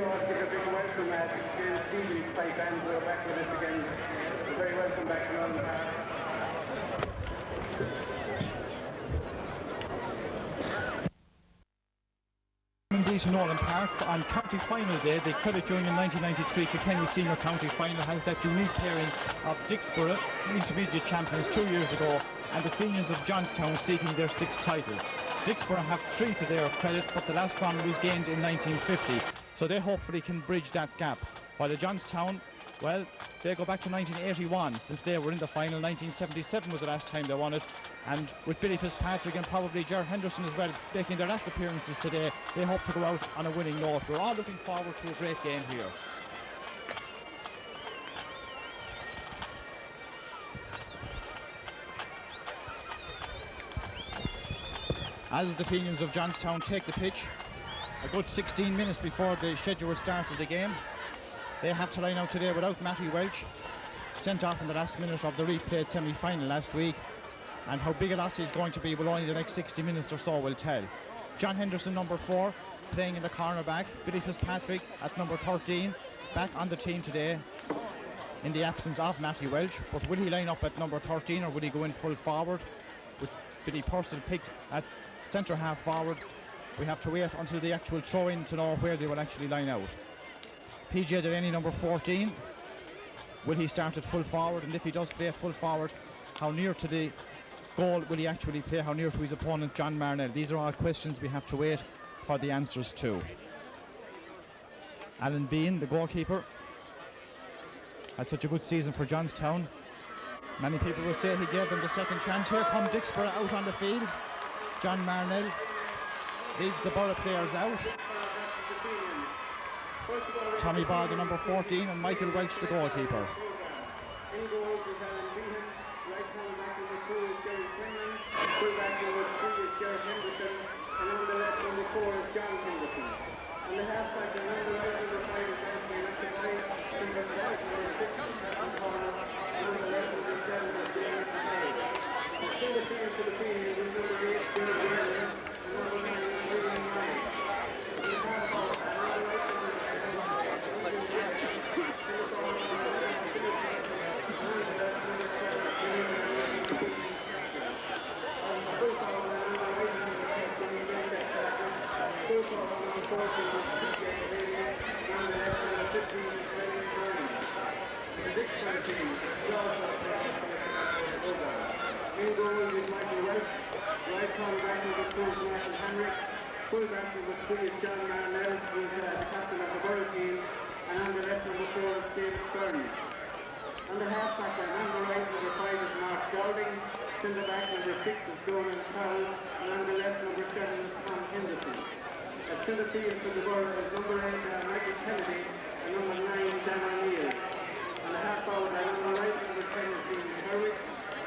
like to give a big welcome at James Stevens pipe band. We're back with us again. You're very welcome back to London Park. To Nolan Park on county final day. The credit during the 1993 Kilkenny senior county final has that unique pairing of Dicksboro, intermediate champions 2 years ago, and the Fenians of Johnstown seeking their 6th title. Dicksboro have 3 to their credit, but the last one was gained in 1950, so they hopefully can bridge that gap. While the Johnstown, well, they go back to 1981 since they were in the final. 1977 was the last time they won it, and with Billy Fitzpatrick and probably Ger Henderson as well making their last appearances today, they hope to go out on a winning note. We're all looking forward to a great game here. As the Fenians of Johnstown take the pitch, a good 16 minutes before the scheduled start of the game, they have to line out today without Matty Welch, sent off in the last minute of the replayed semi-final last week, and how big a loss he's going to be will only the next 60 minutes or so will tell. John Henderson, number 4, playing in the cornerback. Billy Fitzpatrick at number 13, back on the team today in the absence of Matty Welch. But will he line up at number 13 or will he go in full forward? With Billy Purcell picked at centre half forward, we have to wait until the actual throw-in to know where they will actually line out. PJ Delaney, number 14, will he start at full forward? And if he does play full forward, how near to the goal will he actually play? How near to his opponent, John Marnell? These are all questions we have to wait for the answers to. Alan Bean, the goalkeeper, had such a good season for Johnstown. Many people will say he gave them the second chance. Here come Dicksboro out on the field. John Marnell leads the Borough players out. Tommy Ball, the number 14, and Michael Welch, the goalkeeper. In goal is Alan Behan, right hand back number 2 is Jerry Penman, full back number 3 is Jerry Henderson, and on the left number 4 is John Henderson. On the half back and on the right number 5 is Anthony McAvoy, number 5 number 6 is Captain Corner, and on the left number 7 is James Hyde. The two field to the field is number 8 Jerry Brennan, and number 9 is William Ryan. On the half back and on the right number in goal is Michael Welch, right hand back number 2 is Michael Henrik, full back number 3 is John Marnell, who is the captain of the Borough team, and on the left number 4 is James Byrne. On the half back and on the right number 5 is Mark Golding, centre back number 6 is Donald Powell, and on the left number 7 is Tom Henderson. At centre field for the Borough is number 8 Michael Kennedy and number 9 Dan O'Neill. On the half forward and on the right number 10 is Stephen Herwick,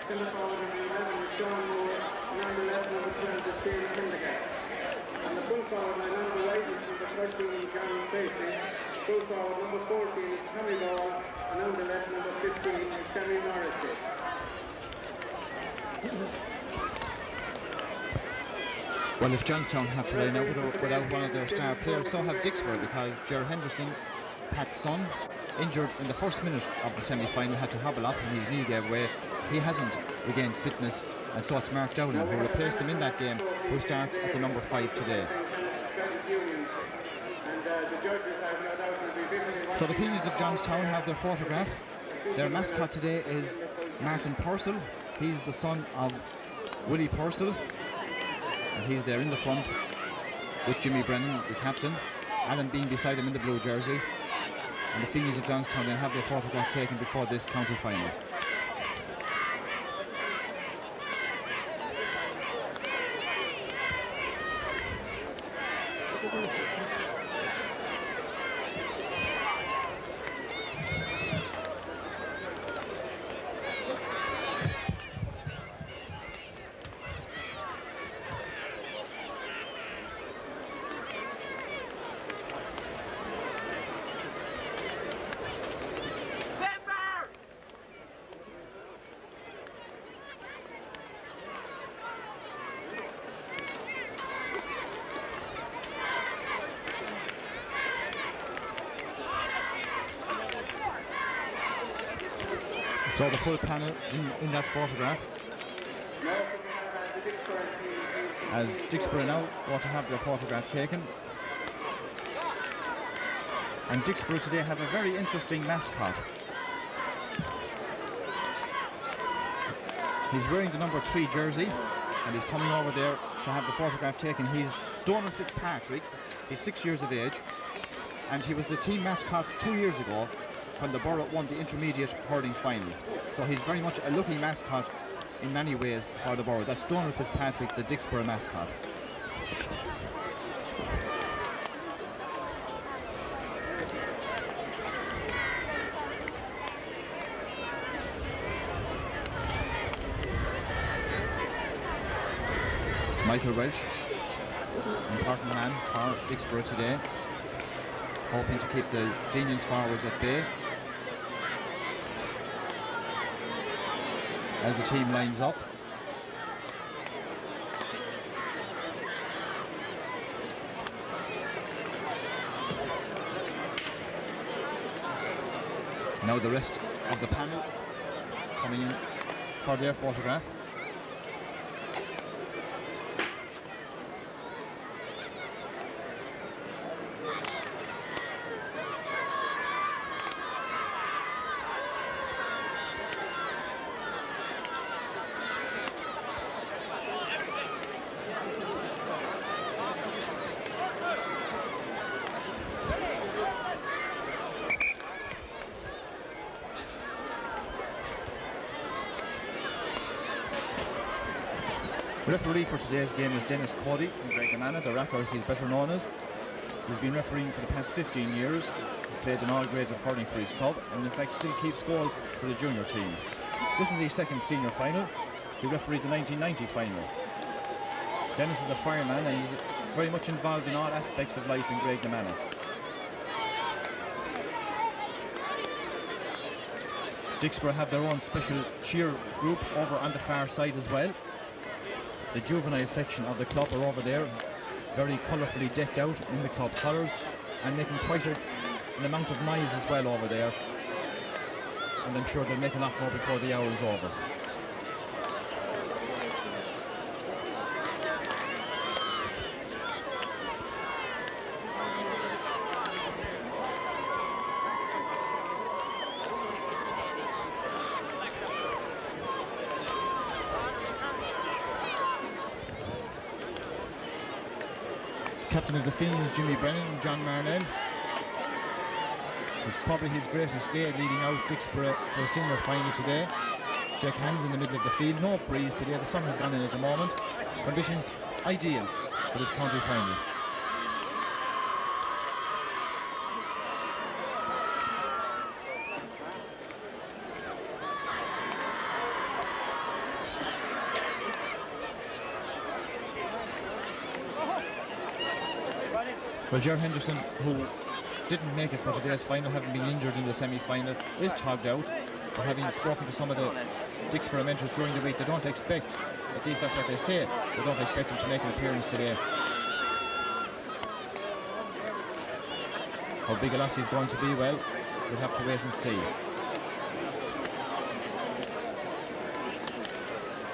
centre forward number 11 is Sean Moore, and on the left number 12 is Dave Pendergast. On the full forward and on the right is number 13 is John Stacey, full forward number 14 is Tommy Ball, and on the left number 15 is Sammy Morrissey. Well, if Johnstown have to line out without one of their star players, so have Dicksboro, because Ger Henderson, Pat's son, injured in the first minute of the semi-final, had to hobble off and his knee gave way. He hasn't regained fitness, and so it's Mark Dowling, who replaced him in that game, who starts at the number 5 today. So the Fenians of Johnstown have their photograph. Their mascot today is Martin Purcell. He's the son of Willie Purcell, and he's there in the front with Jimmy Brennan, the captain, Alan Bean beside him in the blue jersey, and the Fenians of Johnstown then have their photograph taken before this county final. So the full panel in that photograph. As Dicksboro now want to have their photograph taken. And Dicksboro today have a very interesting mascot. He's wearing the number 3 jersey and he's coming over there to have the photograph taken. He's Donald Fitzpatrick. He's 6 years of age and he was the team mascot 2 years ago when the borough won the intermediate hurling final. So he's very much a lucky mascot in many ways for the borough. That's Donald Fitzpatrick, the Dicksboro mascot. Michael Welch, important man for Dicksboro today, hoping to keep the Fenians forwards at bay as the team lines up. Now the rest of the panel coming in for their photograph. The referee for today's game is Dennis Cody from Graignamanagh, the Rackers he's better known as. He's been refereeing for the past 15 years, played in all grades of hurling for his club, and in fact still keeps goal for the junior team. This is his second senior final. He refereed the 1990 final. Dennis is a fireman and he's very much involved in all aspects of life in Graignamanagh. Dicksboro have their own special cheer group over on the far side as well. The juvenile section of the club are over there, very colourfully decked out in the club colours and making quite an amount of noise as well over there. And I'm sure they'll make a lot more before the hour is over. Captain of the Fenians, Jimmy Brennan, John Marnell. It's probably his greatest day leading out Dicksboro for a senior final today. Shake hands in the middle of the field, no breeze today, the sun has gone in at the moment. Conditions ideal for this county final. Well, Ger Henderson, who didn't make it for today's final, having been injured in the semi-final, is togged out. But having spoken to some of the Dicksboro mentors during the week, they don't expect, at least that's what they say, they don't expect him to make an appearance today. How big a loss he's going to be, well, we'll have to wait and see.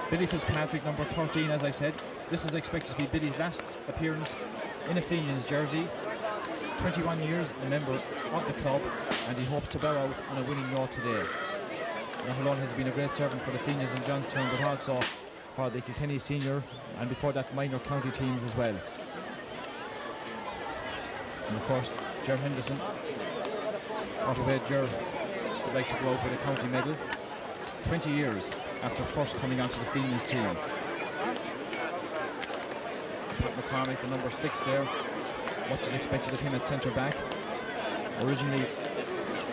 Billy Fitzpatrick, number 13, as I said, this is expected to be Billy's last appearance in a Fenians jersey. 21 years a member of the club, and he hopes to bow out on a winning note today. Not alone has he been a great servant for the Fenians in Johnstown, but also for the Kilkenny senior and before that minor county teams as well. And of course, Ger Henderson, what a way Ger would like to go out with a county medal 20 years after first coming onto the Fenians team. Pat McCormick, the number 6 there, much is expected of him at centre back. Originally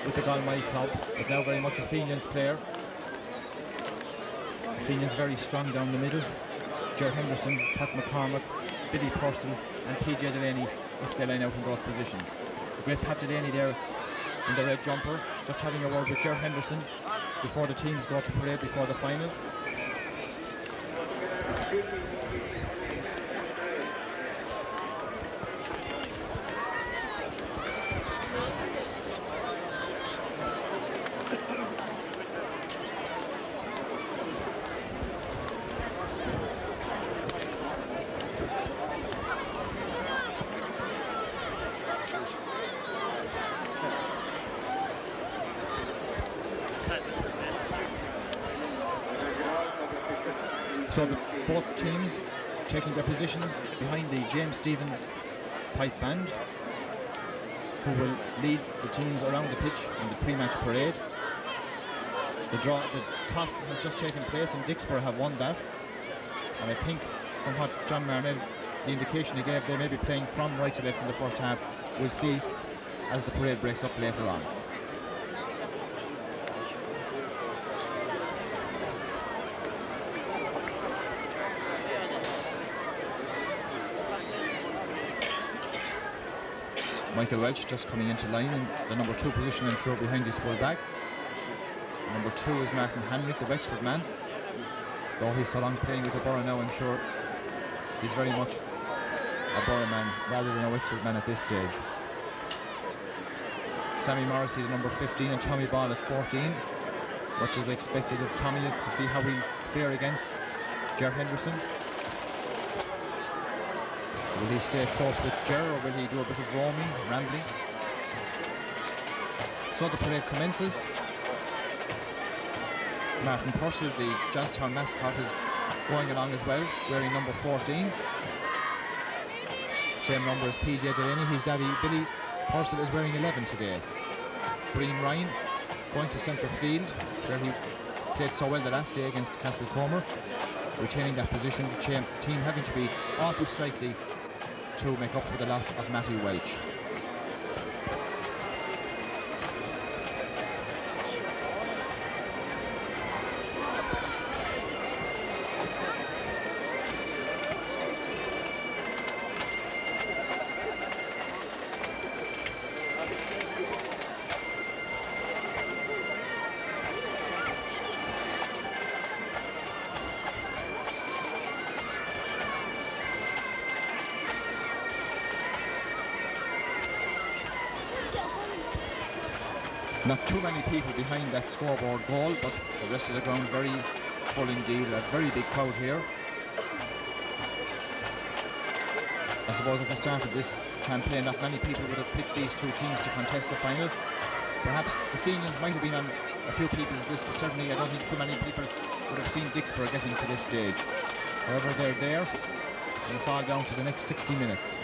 with the Galway club, but now very much a Fenians player. The Fenians very strong down the middle. Ger Henderson, Pat McCormick, Billy Purcell and PJ Delaney if they line out in those positions. The great Pat Delaney there in the red jumper, just having a word with Ger Henderson before the teams go to parade before the final. So both teams taking their positions behind the James Stevens pipe band, who will lead the teams around the pitch in the pre-match parade. The toss has just taken place and Dicksboro have won that. And I think from what John Marnell, the indication he gave, they may be playing from right to left in the first half. We'll see as the parade breaks up later on. Michael Welch just coming into line in the number 2 position and throw behind his full back. Number 2 is Martin Henrik, the Wexford man. Though he's so long playing with the Borough now, I'm sure he's very much a Borough man rather than a Wexford man at this stage. Sammy Morrissey, the number 15, and Tommy Ball at 14. Much as expected of Tommy is to see how he'll fare against Ger Henderson. Will he stay close with Ger, or will he do a bit of roaming, rambling? So the parade commences. Martin Purcell, the Johnstown mascot, is going along as well, wearing number 14. Same number as PJ Delaney, his daddy Billy Purcell is wearing 11 today. Breen Ryan going to centre field, where he played so well the last day against Castlecomer, retaining that position, the team having to be altered slightly to make up for the loss of Matthew Welch. Not too many people behind that scoreboard goal, but the rest of the ground very full indeed. A very big crowd here. I suppose at the start of this campaign, not many people would have picked these two teams to contest the final. Perhaps the Fenians might have been on a few people's list, but certainly I don't think too many people would have seen Dicksboro getting to this stage. However, they're there, and it's all down to the next 60 minutes.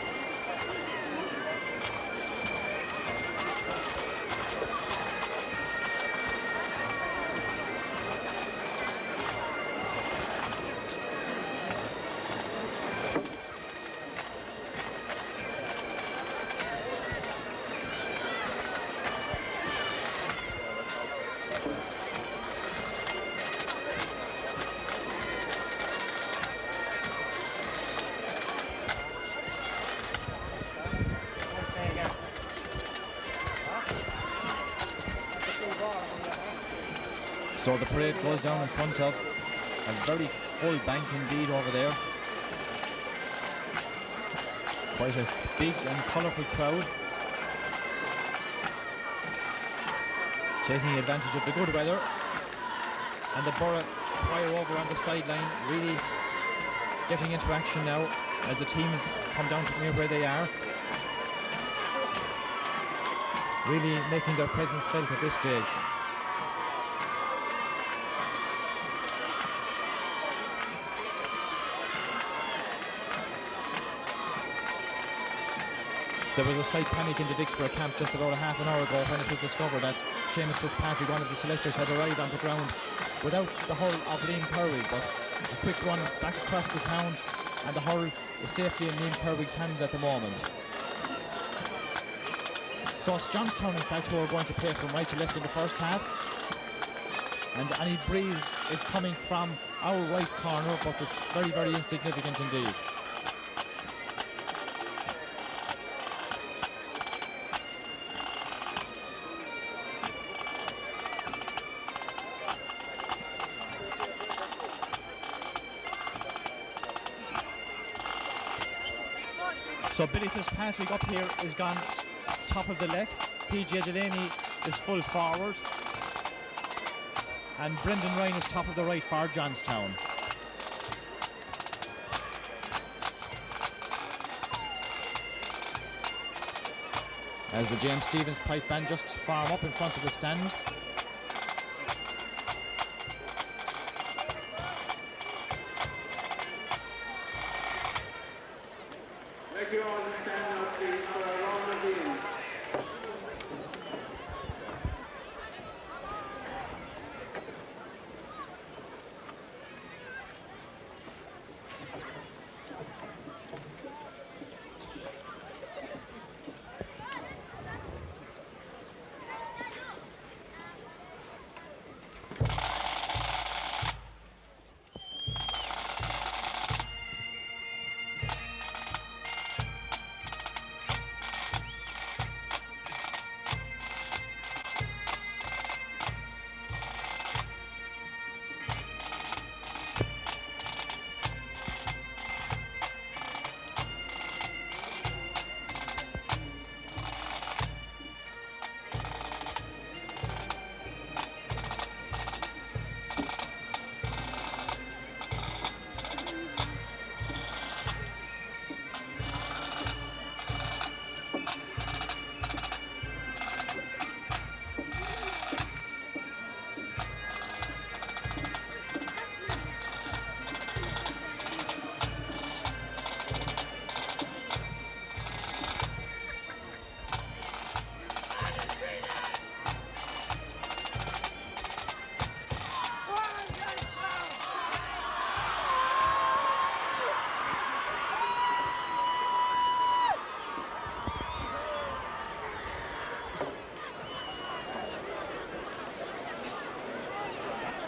So the parade goes down in front of a very full bank indeed over there. Quite a big and colourful crowd, taking advantage of the good weather, and the Borough choir over on the sideline really getting into action now as the teams come down to near where they are, really making their presence felt at this stage. There was a slight panic in the Dicksboro camp just about a half an hour ago when it was discovered that Seamus Fitzpatrick, one of the selectors, had arrived on the ground without the hurl of Liam Kerwig, but a quick run back across the town, and the hurl is safely in Liam Kerwig's hands at the moment. So it's Johnstown, in fact, who are going to play from right to left in the first half, and any breeze is coming from our right corner, but it's very, very insignificant indeed. So Billy Fitzpatrick up here is gone top of the left. PJ Delaney is full forward. And Brendan Ryan is top of the right for Johnstown. As the James Stevens pipe band just farm up in front of the stand. Thank you all for standing up, please, for our round of games.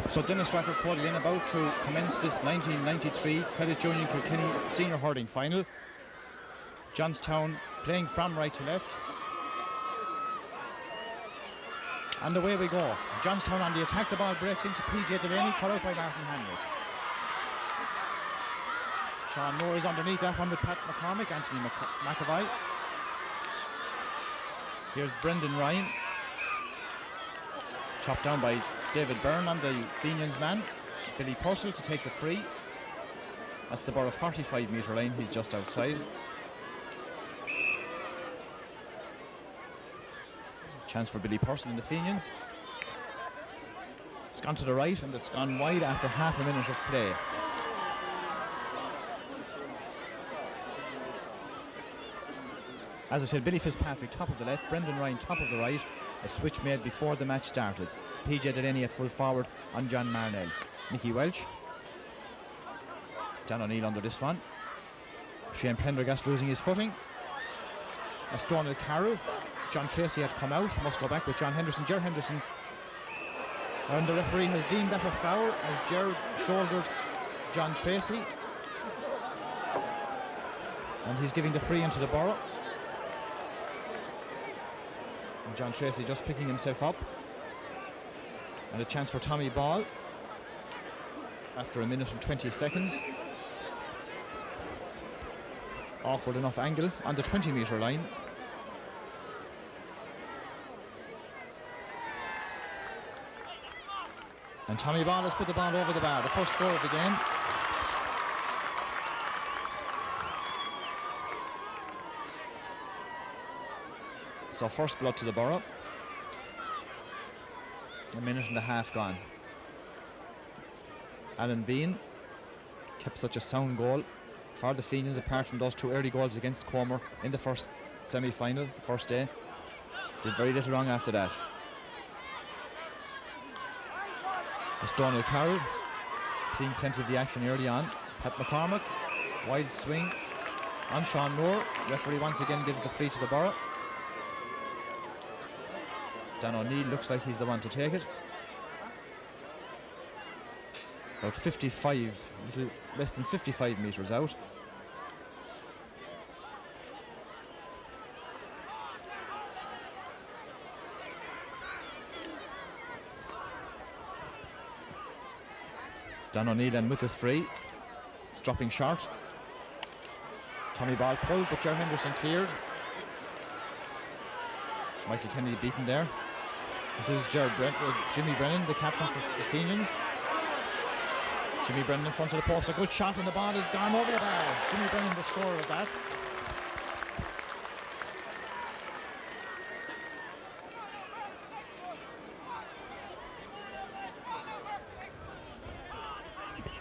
So Dennis Rathod quoted in about to commence this 1993 Credit Union Kilkenny Senior Hurling Final. Johnstown playing from right to left. And away we go. Johnstown on the attack, the ball breaks into PJ Delaney, cut out by Martin Henry. Sean Moore is underneath that one with Pat McCormick, Anthony McAvoy. Here's Brendan Ryan. Chopped down by David Byrne on the Fenians man. Billy Purcell to take the free. That's the Borough 45-metre line, he's just outside. Chance for Billy Purcell in the Fenians. It's gone to the right and it's gone wide after half a minute of play. As I said, Billy Fitzpatrick top of the left, Brendan Ryan top of the right. A switch made before the match started. PJ Delaney at full forward on John Marnell. Mickey Welch. Dan O'Neill under this one. Shane Prendergast losing his footing. That's Donald Carroll. John Tracy had come out, must go back with John Henderson. Ger Henderson. And the referee has deemed that a foul as Ger shouldered John Tracy. And he's giving the free into the Borough. And John Tracy just picking himself up. And a chance for Tommy Ball after a minute and 20 seconds. Awkward enough angle on the 20-metre line. And Tommy Ball has put the ball over the bar, the first score of the game. So first blood to the Borough. A minute and a half gone. Alan Bean kept such a sound goal for the Fenians, apart from those two early goals against Comer in the first semi-final, the first day. Did very little wrong after that. It's Donald Carroll, seeing plenty of the action early on. Pat McCormick, wide swing on Sean Moore. Referee once again gives the free to the Borough. Dan O'Neill looks like he's the one to take it. About 55, little less than 55 metres out. Dan O'Neill and with his free. It's dropping short. Tommy Ball pulled, but Ger Henderson cleared. Michael Kennedy beaten there. This is Jimmy Brennan, the captain for the Fenians. Jimmy Brennan in front of the post. A good shot and the ball has gone over the bar. Jimmy Brennan, the scorer of that.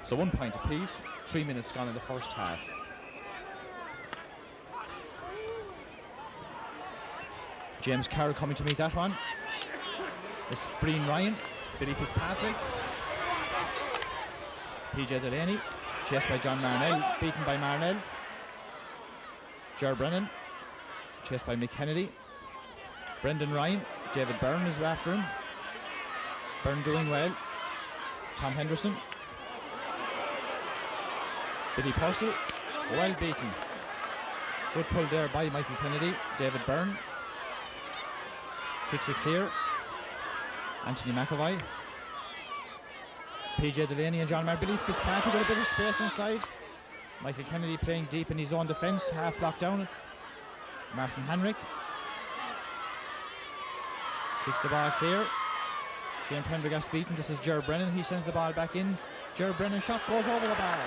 So 1 point apiece. 3 minutes gone in the first half. James Carroll coming to meet that one. It's Breen Ryan, Billy Fitzpatrick, PJ Delaney, chased by John Marnell, beaten by Marnell. Ger Brennan, chased by Mick Kennedy. Brendan Ryan, David Byrne is after him. Byrne doing well. Tom Henderson. Billy Purcell, well beaten. Good pull there by Michael Kennedy. David Byrne kicks it clear. Anthony McAvoy. PJ Delaney and John Marr. Billy Fitzpatrick with a bit of space inside. Michael Kennedy playing deep in his own defence, half blocked down. Martin Henrik kicks the ball clear. Shane Prendergast beaten. This is Ger Brennan. He sends the ball back in. Ger Brennan shot goes over the bar.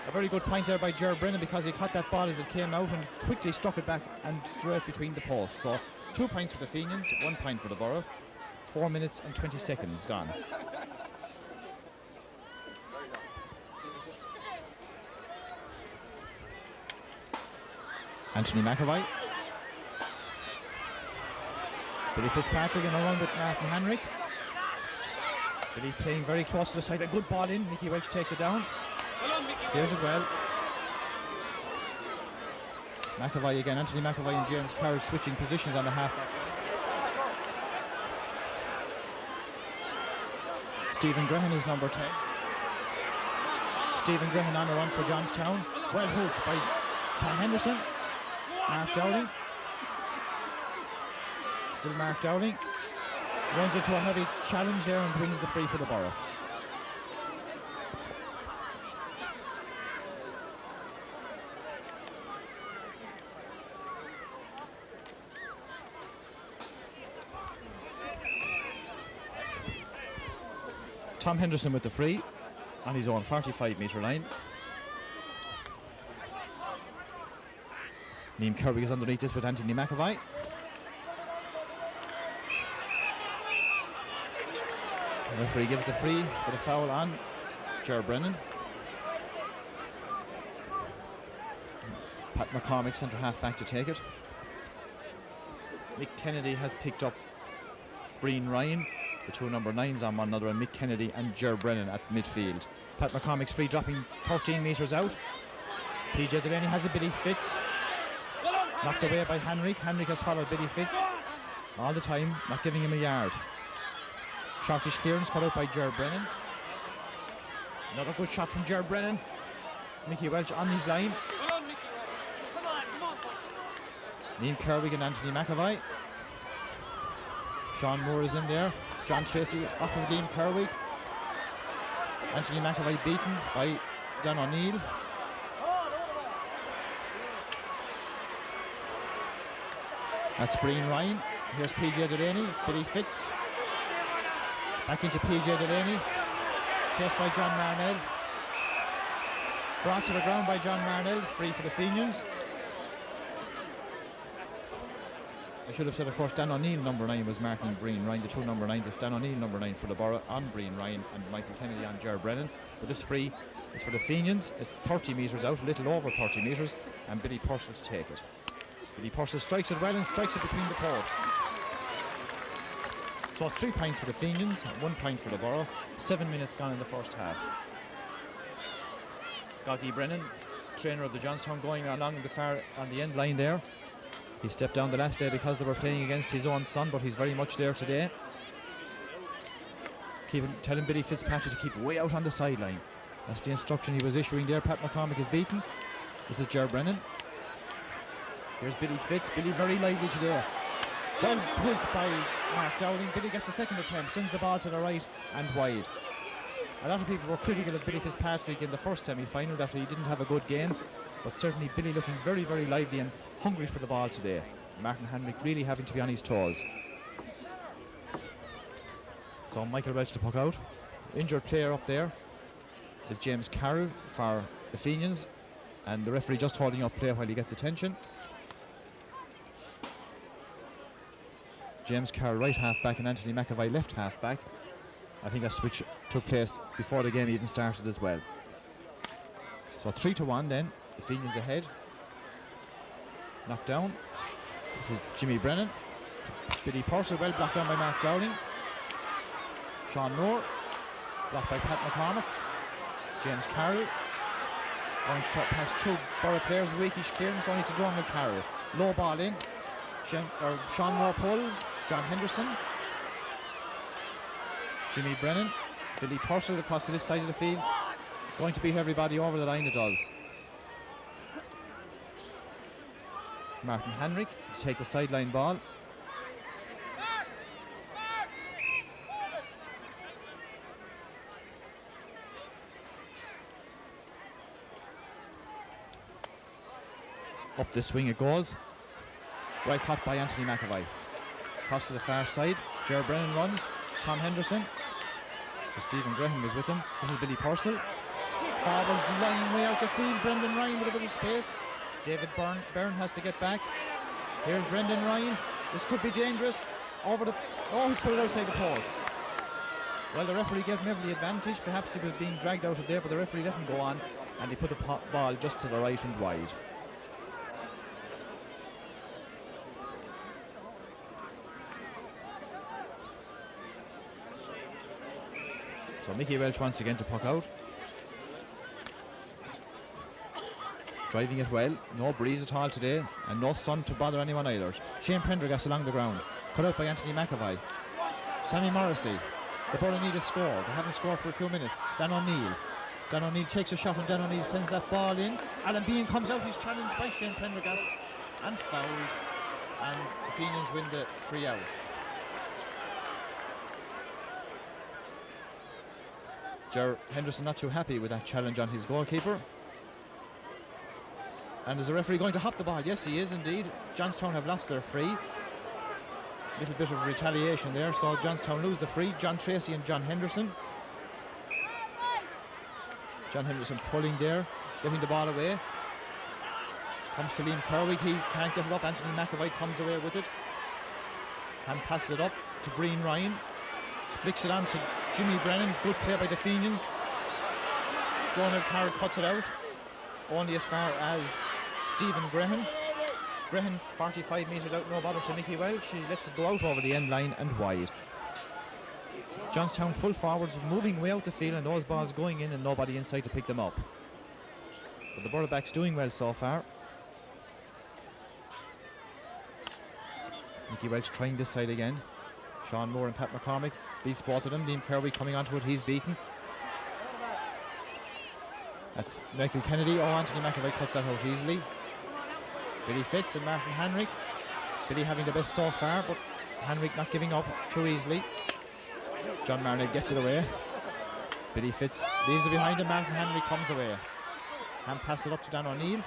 A very good point there by Ger Brennan, because he caught that ball as it came out and quickly struck it back and straight between the posts. So 2 points for the Fenians, 1 point for the Borough. 4 minutes and 20 seconds gone. Anthony McAvoy. Billy Fitzpatrick in a run with Martin Henrik. Billy playing very close to the side. A good ball in. Mickey Welch takes it down. Here's it well. McAvoy again. Anthony McAvoy and James Carroll switching positions on the half. Stephen Grehan is number 10. Stephen Grehan on a run for Johnstown. Well hooked by Tom Henderson. Mark Dowling. Still Mark Dowling. Runs into a heavy challenge there and wins the free for the Borough. Tom Henderson with the free on his own 45-metre line. Liam Kirby is underneath this with Anthony McAvoy. The referee gives the free for the foul on Ger Brennan. Pat McCormick, centre half back, to take it. Mick Kennedy has picked up Breen Ryan, the two number 9s on one another, and Mick Kennedy and Ger Brennan at midfield. Pat McCormick's free dropping 13 metres out. PJ Delaney has a Billy Fitz. Knocked away by Henrik. Henrik has followed Billy Fitz all the time, not giving him a yard. Shortish clearance cut out by Ger Brennan. Another good shot from Ger Brennan. Mickey Welch on his line. Liam Kerwig and Anthony McAvoy. Sean Moore is in there. John Tracy off of Liam Kerwig. Anthony McAvoy beaten by Dan O'Neill. That's Breen Ryan. Here's PJ Delaney. Billy Fitz. Back into PJ Delaney. Chased by John Marnell. Brought to the ground by John Marnell. Free for the Fenians. I should have said, of course, Dan O'Neill, number 9, was marking Breen Ryan. The two number 9s, it's Dan O'Neill, number 9 for the Borough, on Breen Ryan, and Michael Kennedy on Ger Brennan. But this free is for the Fenians. It's 30 metres out, a little over 30 metres, and Billy Purcell to take it. Billy Purcell strikes it well and strikes it between the posts. So 3 points for the Fenians, 1 point for the Borough. 7 minutes gone in the first half. Goggy Brennan, trainer of the Johnstown, going along the far on the end line there. He stepped down the last day because they were playing against his own son, but he's very much there today. Telling Billy Fitzpatrick to keep way out on the sideline. That's the instruction he was issuing there. Pat McCormick is beaten. This is Ger Brennan. Here's Billy Fitz. Billy very lively today. Well pulled by Mark Dowling. Billy gets the second attempt, sends the ball to the right and wide. A lot of people were critical of Billy Fitzpatrick in the first semi-final after he didn't have a good game, but certainly Billy looking very, very lively and hungry for the ball today. Martin Henrik really having to be on his toes. So Michael Welch to puck out. Injured player up there is James Carroll for the Fenians, and the referee just holding up play while he gets attention. James Carroll right half back and Anthony McAvoy left half back. I think that switch took place before the game even started as well. So 3-1 then, the Fenians ahead. Knocked down. This is Jimmy Brennan. Billy Purcell, well blocked down by Mark Dowling. Sean Moore, blocked by Pat McCormick. James Carroll. Going past two Borough players, weakish clearance only to Donald Carroll. Low ball in. Sean Moore pulls. John Henderson. Jimmy Brennan. Billy Purcell across to this side of the field. It's going to beat everybody over the line, it does. Martin Henrik to take the sideline ball. Up the swing it goes. Right caught by Anthony McAvoy. Across to the far side. Ger Brennan runs. Tom Henderson. So Stephen Graham is with him. This is Billy Purcell. Forwards lying way out the field. Brendan Ryan with a bit of space. David Byrne has to get back. Here's Brendan Ryan. This could be dangerous. Over the... Oh, he's put it outside the post. Well, the referee gave him every advantage. Perhaps he was being dragged out of there, but the referee let him go on, and he put the ball just to the right and wide. So Mickey Welch once again to puck out. Driving it well, no breeze at all today, and no sun to bother anyone either. Shane Prendergast along the ground, cut out by Anthony McAvoy. Sammy Morrissey, the Borough need a score. They haven't scored for a few minutes. Dan O'Neill. Dan O'Neill takes a shot and Dan O'Neill sends that ball in. Alan Bean comes out, he's challenged by Shane Prendergast and fouled. And the Fenians win the free out. Ger Henderson not too happy with that challenge on his goalkeeper. And is the referee going to hop the ball? Yes, he is indeed. Johnstown have lost their free. Little bit of retaliation there, so Johnstown lose the free. John Tracy and John Henderson. John Henderson pulling there, getting the ball away. Comes to Liam Kerwig, he can't get it up. Anthony McAvoy comes away with it. And passes it up to Green Ryan. Flicks it on to Jimmy Brennan. Good play by the Fenians. Donald Carroll cuts it out. Only as far as Stephen Graham. Graham 45 metres out, no bother to Mickey Welch. He lets it go out over the end line and wide. Johnstown full forwards moving way out the field and those balls going in and nobody inside to pick them up. But the Borough backs doing well so far. Mickey Welch trying this side again. Sean Moore and Pat McCormick beats both of them. Liam Kerwig coming onto it, he's beaten. That's Michael Kennedy. Oh, Anthony McAvoy cuts that out easily. Billy Fitz and Martin Henrik. Billy having the best so far, but Henrik not giving up too easily. John Marnell gets it away. Billy Fitz leaves it behind him. Martin Henrik comes away. Hand pass it up to Dan O'Neill.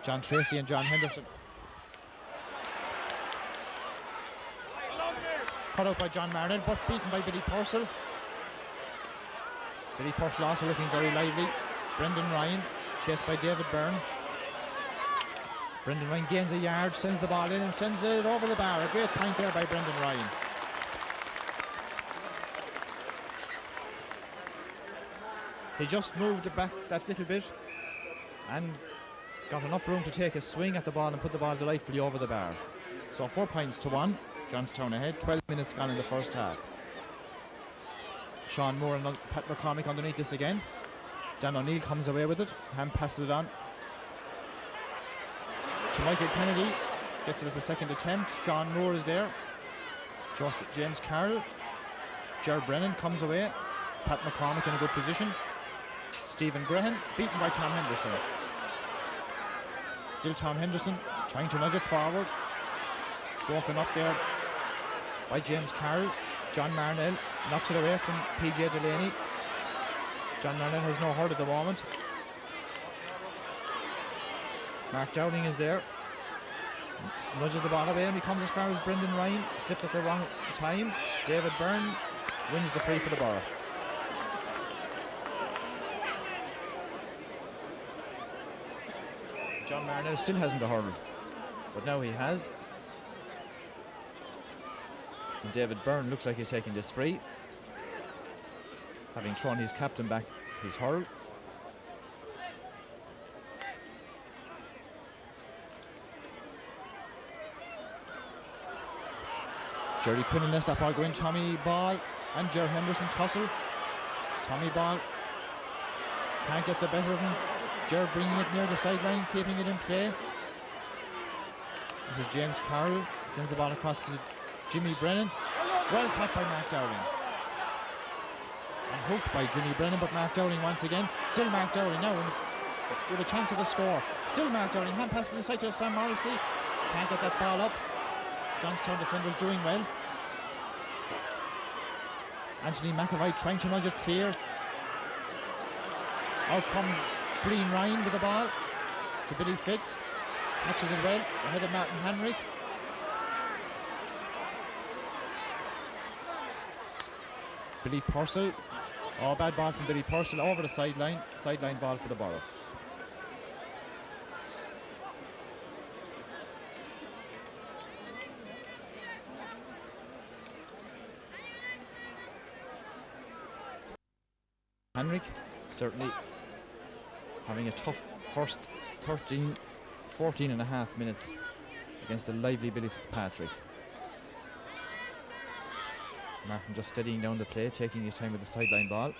John Tracy and John Henderson. Cut out by John Marnell, but beaten by Billy Purcell. Billy Purcell also looking very lively. Brendan Ryan, chased by David Byrne. Brendan Ryan gains a yard, sends the ball in and sends it over the bar. A great point there by Brendan Ryan. He just moved it back that little bit and got enough room to take a swing at the ball and put the ball delightfully over the bar. So 4 points to 1. Johnstown ahead. 12 minutes gone in the first half. Sean Moore and Pat McCormick underneath this again. Dan O'Neill comes away with it. Hand passes it on to Michael Kennedy. Gets it at the second attempt. Sean Moore is there. James Carroll. Ger Brennan comes away. Pat McCormick in a good position. Stephen Graham beaten by Tom Henderson. Still Tom Henderson trying to nudge it forward. Broken up there by James Carroll. John Marnell knocks it away from PJ Delaney. John Marnell has no hurt at the moment. Mark Dowling is there. Nudges the ball away and he comes as far as Brendan Ryan. Slipped at the wrong time. David Byrne wins the free for the Borough. John Marnell still hasn't a hurl, but now he has. And David Byrne looks like he's taking this free, having thrown his captain back his hurl. Jerry Quinlan lets that ball go in. Tommy Ball and Ger Henderson tussle. Tommy Ball can't get the better of him. Ger bringing it near the sideline, keeping it in play. This is James Carroll, sends the ball across to Jimmy Brennan. Well caught by Mark Dowling. And hooked by Jimmy Brennan, but Mark Dowling once again. Still Mark Dowling now with a chance of a score. Still Mark Dowling, hand pass inside to Sam Morrissey. Can't get that ball up. Johnstown defenders doing well. Anthony McAvoy trying to nudge it clear. Out comes Breen Ryan with the ball to Billy Fitz. Catches it well ahead of Martin Henrik. Billy Purcell. Oh, bad ball from Billy Purcell over the sideline. Sideline ball for the Borough. Henrik certainly having a tough first 14 and a half minutes against the lively Billy Fitzpatrick. Martin just steadying down the play, taking his time with the sideline ball.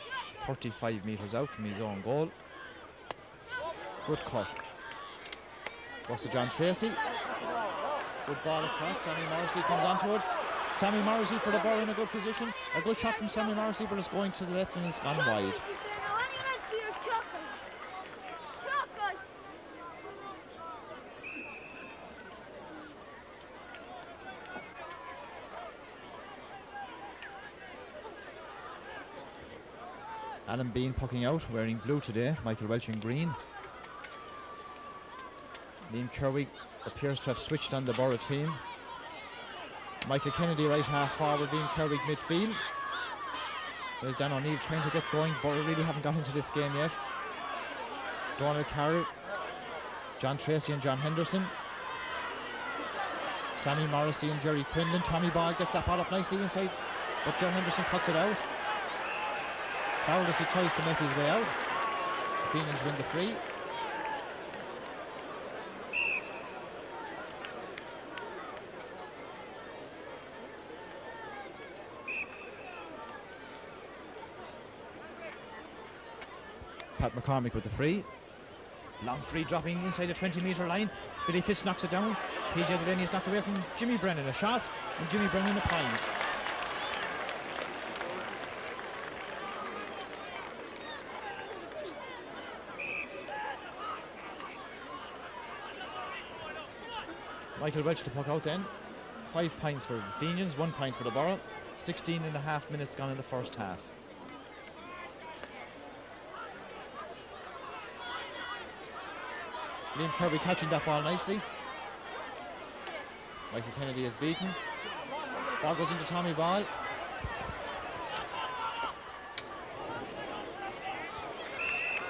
35 metres out from his own goal. Good cut. Goes to John Tracy. Good ball across. Sammy Morrissey comes onto it. Sammy Morrissey for the ball in a good position. A good shot from Sammy Morrissey, but it's going to the left and it's gone wide. Alan Bean pucking out, wearing blue today. Michael Welch in green. Liam Kerwig appears to have switched on the Borough team. Michael Kennedy right half forward, Liam Kerwig midfield. There's Dan O'Neill trying to get going. Borough really haven't got into this game yet. Donald Carroll, John Tracy and John Henderson. Sammy Morrissey and Jerry Quinlan. Tommy Ball gets that ball up nicely inside, but John Henderson cuts it out. Foul as he tries to make his way out. The Fenians win the free. Pat McCormick with the free. Long free dropping inside the 20-metre line. Billy Fitz knocks it down. PJ Delaney is knocked away from Jimmy Brennan. A shot, and Jimmy Brennan a point. Michael Welch to puck out then. 5 points for the Fenians, 1 point for the Borough. 16 and a half minutes gone in the first half. Liam Kirby catching that ball nicely. Michael Kennedy is beaten. Ball goes into Tommy Ball.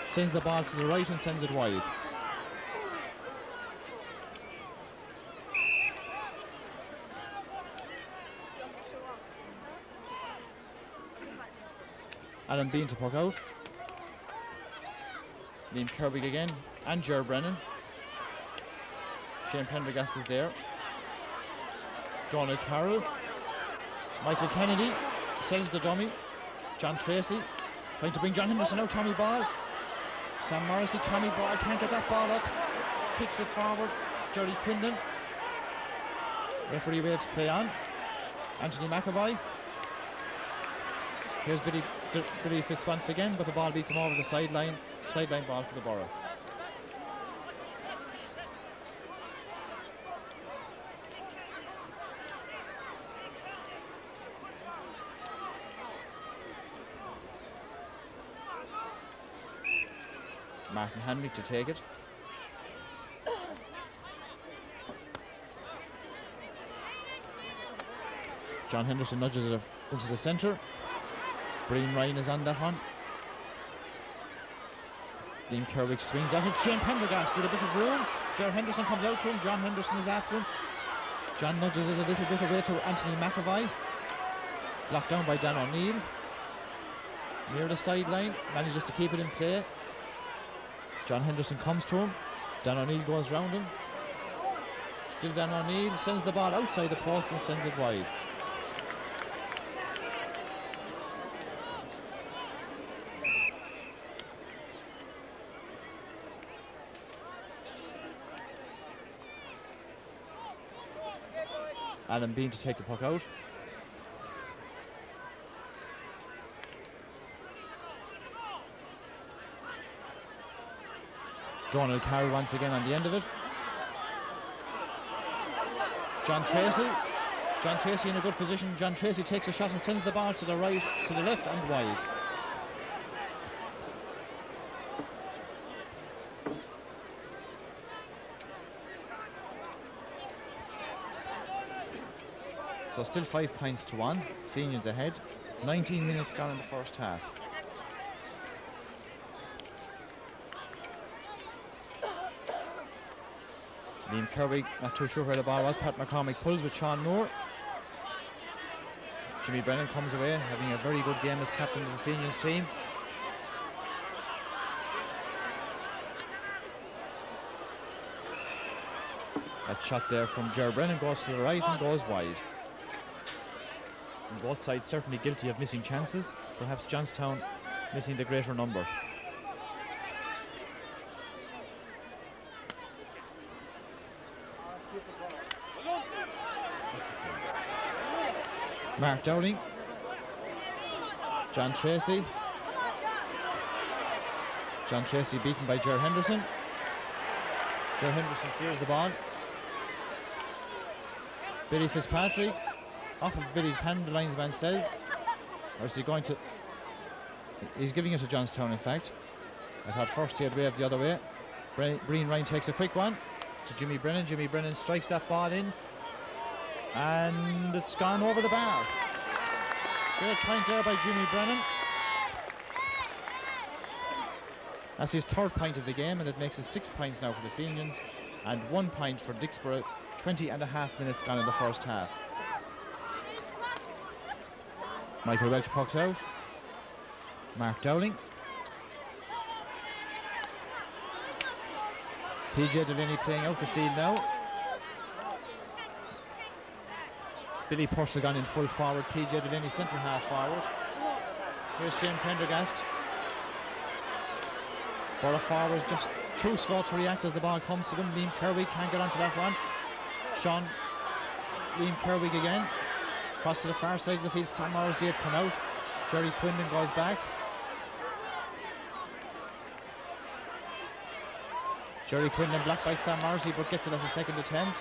Sends the ball to the right and sends it wide. Alan Bean to puck out. Liam Kirby again and Ger Brennan. Shane Prendergast is there. Donald Carroll. Michael Kennedy sells the dummy. John Tracy trying to bring John Henderson out. Tommy Ball. Sam Morrissey. Tommy Ball can't get that ball up. Kicks it forward. Jerry Quinlan. Referee waves play on. Anthony McAvoy. Here's Billy Fitz once again, but the ball beats him over the sideline. Sideline ball for the Borough. Martin Henrik to take it. John Henderson nudges it into the centre. Breen Ryan is on that one. Liam Kerwig swings at it. Shane Prendergast with a bit of room. Ger Henderson comes out to him. John Henderson is after him. John nudges it a little bit away to Anthony McAvoy. Blocked down by Dan O'Neill. Near the sideline. Manages to keep it in play. John Henderson comes to him. Dan O'Neill goes round him. Still Dan O'Neill sends the ball outside the post and sends it wide. Alan Bean to take the puck out. Donald Carey once again on the end of it. John Tracy in a good position. John Tracy takes a shot and sends the ball to the right, to the left and wide. So still 5 points to 1. Fenians ahead. 19 minutes gone in the first half. Liam Kirby not too sure where the ball was. Pat McCormick pulls with Sean Moore. Jimmy Brennan comes away, having a very good game as captain of the Fenians team. That shot there from Ger Brennan goes to the right and goes wide. And both sides certainly guilty of missing chances. Perhaps Johnstown missing the greater number. Mark Dowling, John Tracy beaten by Ger Henderson. Ger Henderson clears the ball. Billy Fitzpatrick, off of Billy's hand, the linesman says. Or is he going to... He's giving it to Johnstown, in fact. I thought first he had waved the other way. Breen Ryan takes a quick one to Jimmy Brennan. Jimmy Brennan strikes that ball in. And it's gone over the bar. Great point there by Jimmy Brennan. That's his third point of the game, and it makes it 6 points now for the Fenians and 1 point for Dicksboro. 20.5 minutes gone in the first half. Michael Welch pucks out. Mark Dowling. PJ Delaney playing out the field now. Billy Purcell gone in full forward. PJ Delaney centre half forward. Here's Shane Prendergast. Borough forwards just too slow to react as the ball comes to them. Liam Kerwig can't get onto that one. Liam Kerwig again. Cross to the far side of the field. Sam Morrissey had come out. Jerry Quinlan goes back. Jerry Quinlan blocked by Sam Morrissey, but gets it at the second attempt.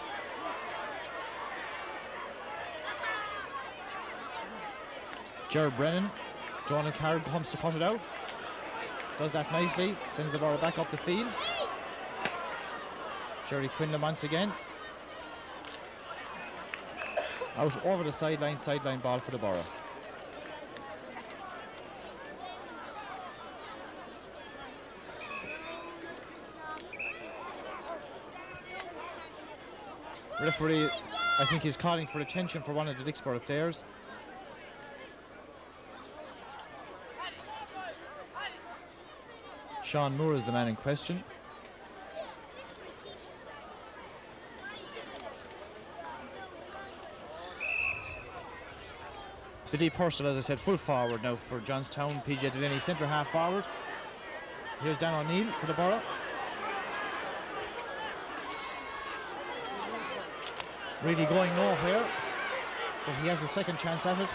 Jared Brennan, Donald Carroll comes to cut it out. Does that nicely, sends the ball back up the field. Jerry Quinlan once again. Out over the sideline ball for the Borough. Referee, I think he's calling for attention for one of the Dicksboro players. Sean Moore is the man in question. Billy Purcell, as I said, full forward now for Johnstown. PJ Delaney centre half forward. Here's Dan O'Neill for the Borough. Really going nowhere, but he has a second chance at it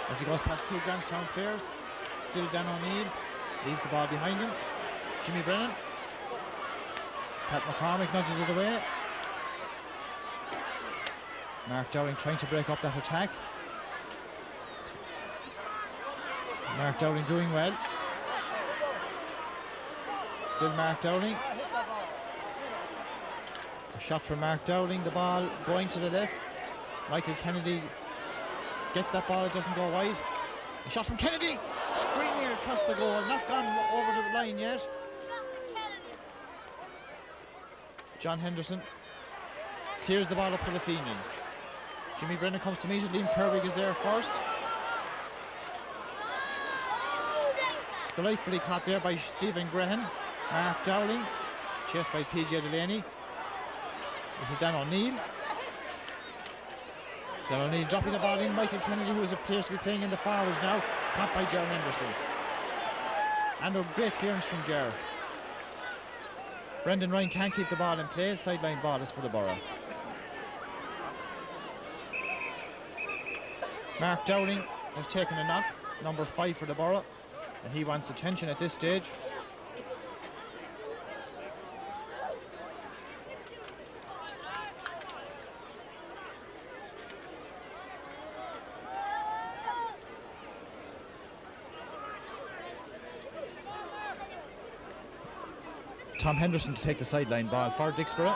as he goes past two Johnstown players. Still Dan O'Neill, leaves the ball behind him. Jimmy Brennan. Pat McCormick nudges it away. Mark Dowling trying to break up that attack. Mark Dowling doing well. Still Mark Dowling. A shot from Mark Dowling, the ball going to the left. Michael Kennedy gets that ball, it doesn't go wide. A shot from Kennedy, screaming across the goal, not gone over the line yet. John Henderson clears the ball up for the Fenians. Jimmy Brennan comes to meet it. Liam Kerwig is there first. Delightfully caught there by Stephen Grehan. Mark Dowling, chased by PJ Delaney. This is Dan O'Neill. Dan O'Neill dropping the ball in. Michael Kennedy, who appears to be playing in the forwards now, caught by Ger Henderson. And a great clearance from Ger. Brendan Ryan can't keep the ball in play. Sideline ball is for the Borough. Mark Dowling has taken a knock, number 5 for the Borough, and he wants attention at this stage. Tom Henderson to take the sideline ball for Dicksboro.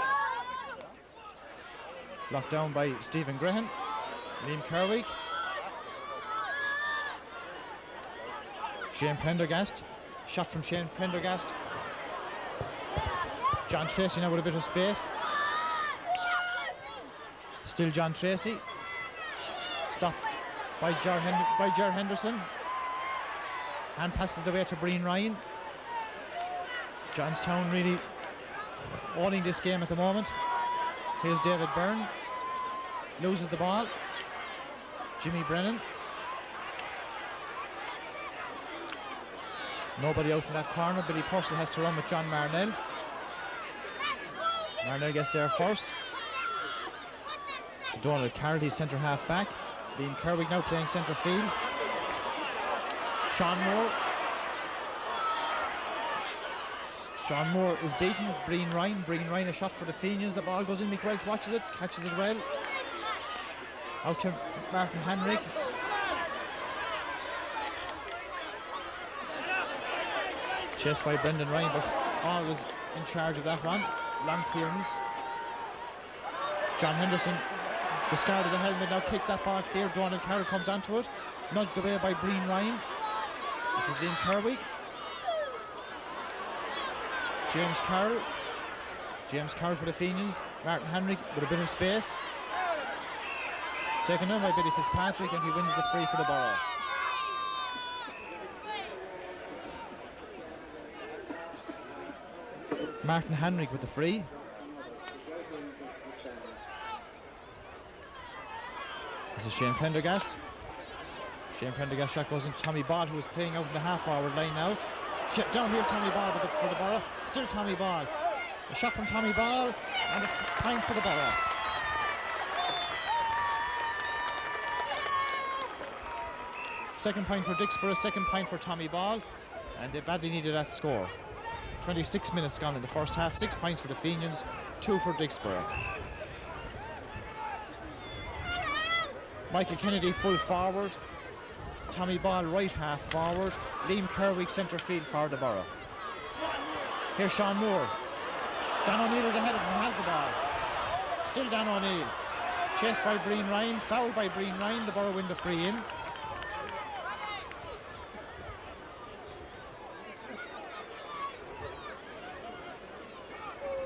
Locked down by Stephen Graham. Liam Kerwig. Shane Prendergast. Shot from Shane Prendergast. John Tracy now with a bit of space. Still John Tracy. Stopped by Ger Henderson. Hand passes the way to Breen Ryan. Johnstown really owning this game at the moment. Here's David Byrne. Loses the ball. Jimmy Brennan. Nobody out in that corner. Billy Purcell has to run with John Marnell. Marnell gets there first. Donald Carroll, centre half back. Liam Kerwig now playing centre field. Sean Moore. Sean Moore is beaten with Breen Ryan. Breen Ryan, a shot for the Fenians. The ball goes in. Mick Welch watches it, catches it well. Out to Martin Henrik. Chased by Brendan Ryan, but always in charge of that run. Long clearance. John Henderson discarded the helmet, now kicks that ball clear. Donald Carroll comes onto it. Nudged away by Breen Ryan. This is Liam Kerwig. James Carroll for the Fenians. Martin Henrik with a bit of space. Taken on by Billy Fitzpatrick, and he wins the free for the Borough. Martin Henrik with the free. This is Shane Prendergast. Shane Prendergast shot goes into Tommy Ball, who is playing out in the half-forward line now. Down here, Tommy Ball for the Borough. Still Tommy Ball. A shot from Tommy Ball, and a point for the Borough. Second point for Dicksboro, second point for Tommy Ball, and they badly needed that score. 26 minutes gone in the first half. 6 points for the Fenians, 2 for Dicksboro. Michael Kennedy full forward. Tommy Ball right half forward. Liam Kerwig centre field for the Borough. Here's Sean Moore. Dan O'Neill is ahead of him and has the ball. Still Dan O'Neill. Chased by Breen Ryan, fouled by Breen Ryan. The Borough win the free in.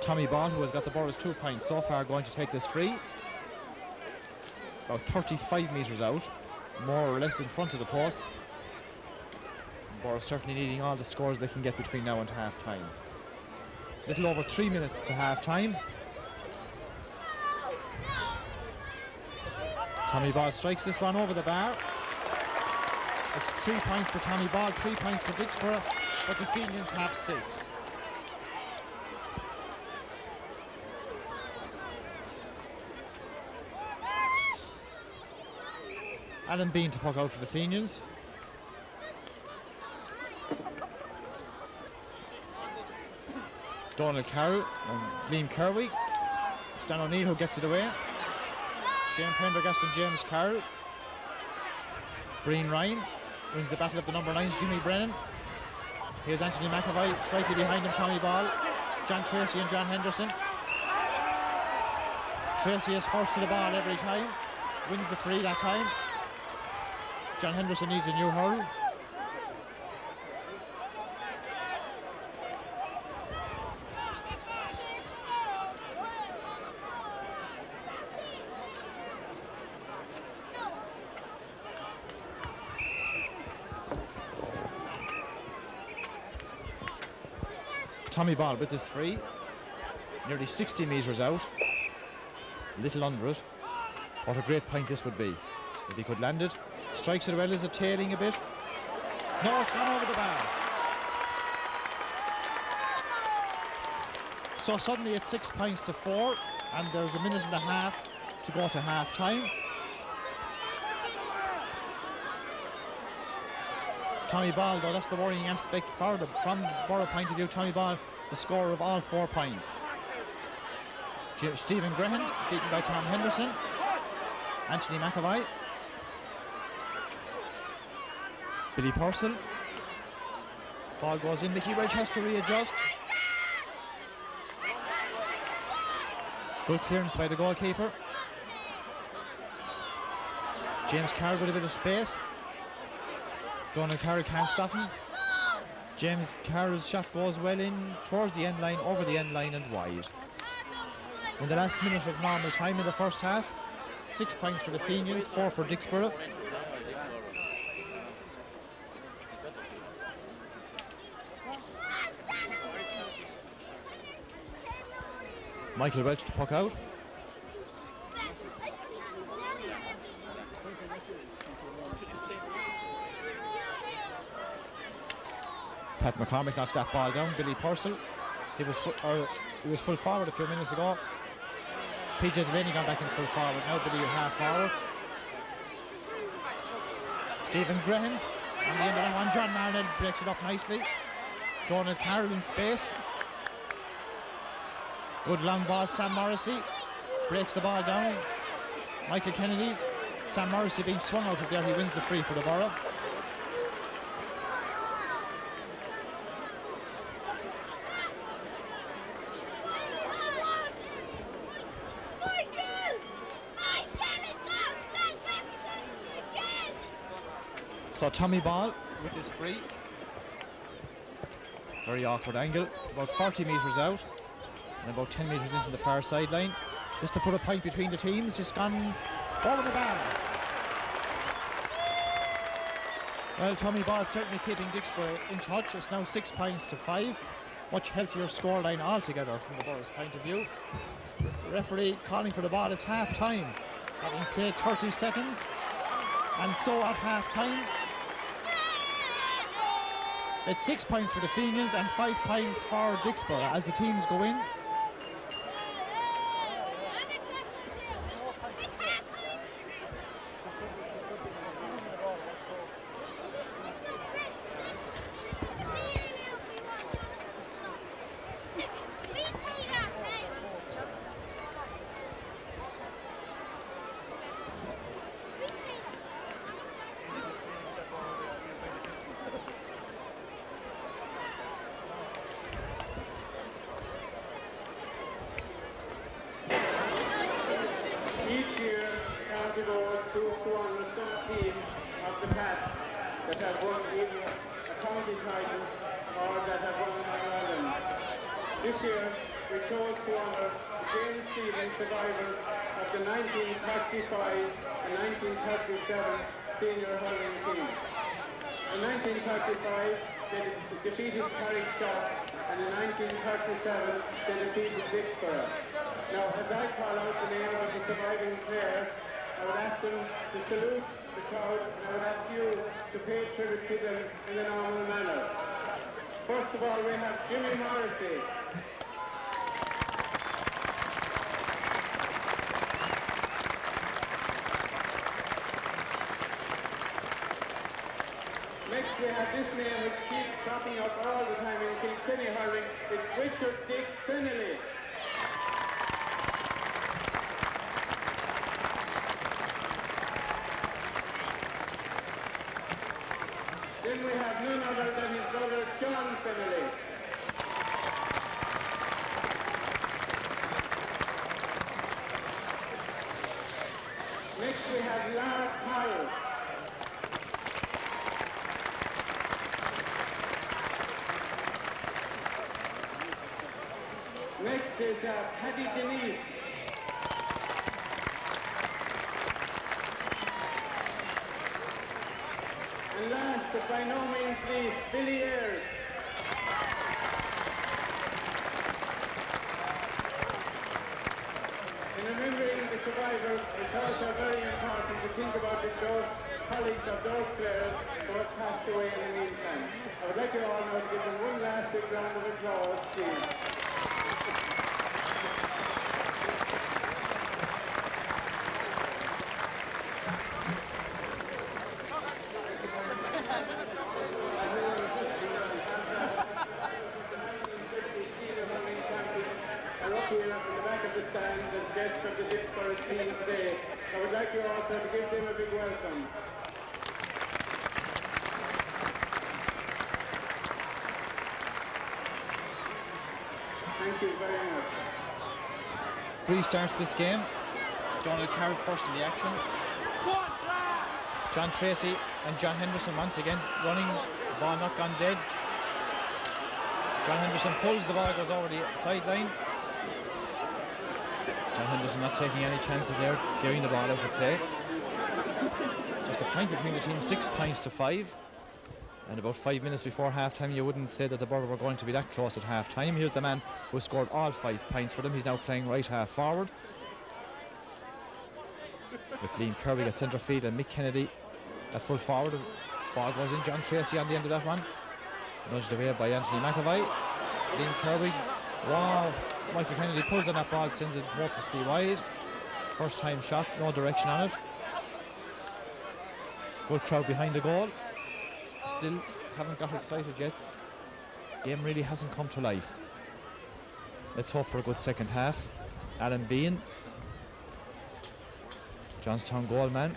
Tommy Ball, who has got the Borough's 2 points so far, going to take this free. About 35 metres out, more or less in front of the post. Borough certainly needing all the scores they can get between now and half time. Little over 3 minutes to half time. Tommy Ball strikes this one over the bar. It's 3 points for Tommy Ball, 3 points for Dicksboro, but the Fenians have 6. Alan Bean to puck out for the Fenians. Donald Carroll and Liam Kerwig. Stan O'Neill who gets it away. Shane Prendergast and James Carroll. Breen Ryan wins the battle of the number 9s. Jimmy Brennan. Here's Anthony McAvoy, slightly behind him, Tommy Ball. John Tracy and John Henderson. Tracy is first to the ball every time. Wins the free that time. John Henderson needs a new hurl. Tommy Ball with this free. Nearly 60 metres out. A little under it. What a great point this would be if he could land it. Strikes it well. Is it tailing a bit? No, it's gone over the bar. So suddenly it's 6 points to 4, and there's a minute and a half to go to half time. Tommy Ball, though, that's the worrying aspect for them. From Borough point of view, Tommy Ball, the scorer of all 4 points. Stephen Graham, beaten by Tom Henderson. Anthony McAvoy. Billy Purcell. Ball goes in. Mickey Welch has to readjust. Good clearance by the goalkeeper. James Carr with a bit of space. Donald Carr can't stop him. James Carr's shot goes well in towards the end line, over the end line and wide. In the last minute of normal time in the first half, 6 points for the Fenians, 4 for Dicksboro. Michael Welch to puck out. Pat McCormick knocks that ball down. Billy Purcell. He was full forward a few minutes ago. PJ Delaney gone back in full forward now. Billy half forward. Stephen Graham on the end of that one. John Marnell breaks it up nicely. Donald Carroll in space. Good long ball. Sam Morrissey breaks the ball down. Michael Kennedy. Sam Morrissey being swung out of there. He wins the free for the Borough. So Tommy Ball with this free. Very awkward angle. About 40 metres out. And about 10 metres into the far sideline. Just to put a point between the teams. Just gone over the bar. Well, Tommy Ball certainly keeping Dicksboro in touch. It's now 6 points to 5. Much healthier scoreline altogether from the Borough's point of view. The referee calling for the ball. It's half time. Having played 30 seconds. And so at half time, it's 6 points for the Fenians and 5 points for Dicksboro as the teams go in. This year, we chose to honour James Stevens survivors of the 1935 and 1937 senior hurling teams. In 1935, they defeated Carrickshire, and in 1937, they defeated Dicksboro. Now, as I call out the name of the surviving players, I would ask them to salute the crowd, and I would ask you to pay tribute to them in the normal manner. First of all, we have Jimmy Morrissey. Next, we have this name which keeps cropping up all the time in Kilkenny hurling. It's Richard Dick Fennelly. Then we have none other than his brother John Fennelly. Next we have Lara Powell. Next is Paddy Denise. And last, but by no means least, Billy Ayres. In remembering the survivors, it's also very important to think about those colleagues of those players who have passed away in the meantime. I would like you all now to give them one last big round of applause, please. guests of the Dicksboro team today. I would like you also to give them a big welcome. Thank you very much. Bree starts this game. Donald Carroll first in the action. John Tracy and John Henderson once again running. The ball not gone dead. John Henderson pulls the ball, goes over the sideline. John Henderson not taking any chances there, clearing the ball out of play. Just a point between the teams, 6 points to 5. And about 5 minutes before half-time, you wouldn't say that the Borough were going to be that close at half-time. Here's the man who scored all 5 points for them. He's now playing right half forward. With Liam Kirby at centre field and Mick Kennedy at full forward. The ball goes in. John Tracy on the end of that one. Nudged away by Anthony McAvoy. Liam Kirby. Wow. Michael Kennedy pulls on that ball, sends it hopelessly wide. First time shot, no direction on it. Good crowd behind the goal. Still haven't got excited yet. Game really hasn't come to life. Let's hope for a good second half. Alan Bean, Johnstown goal man.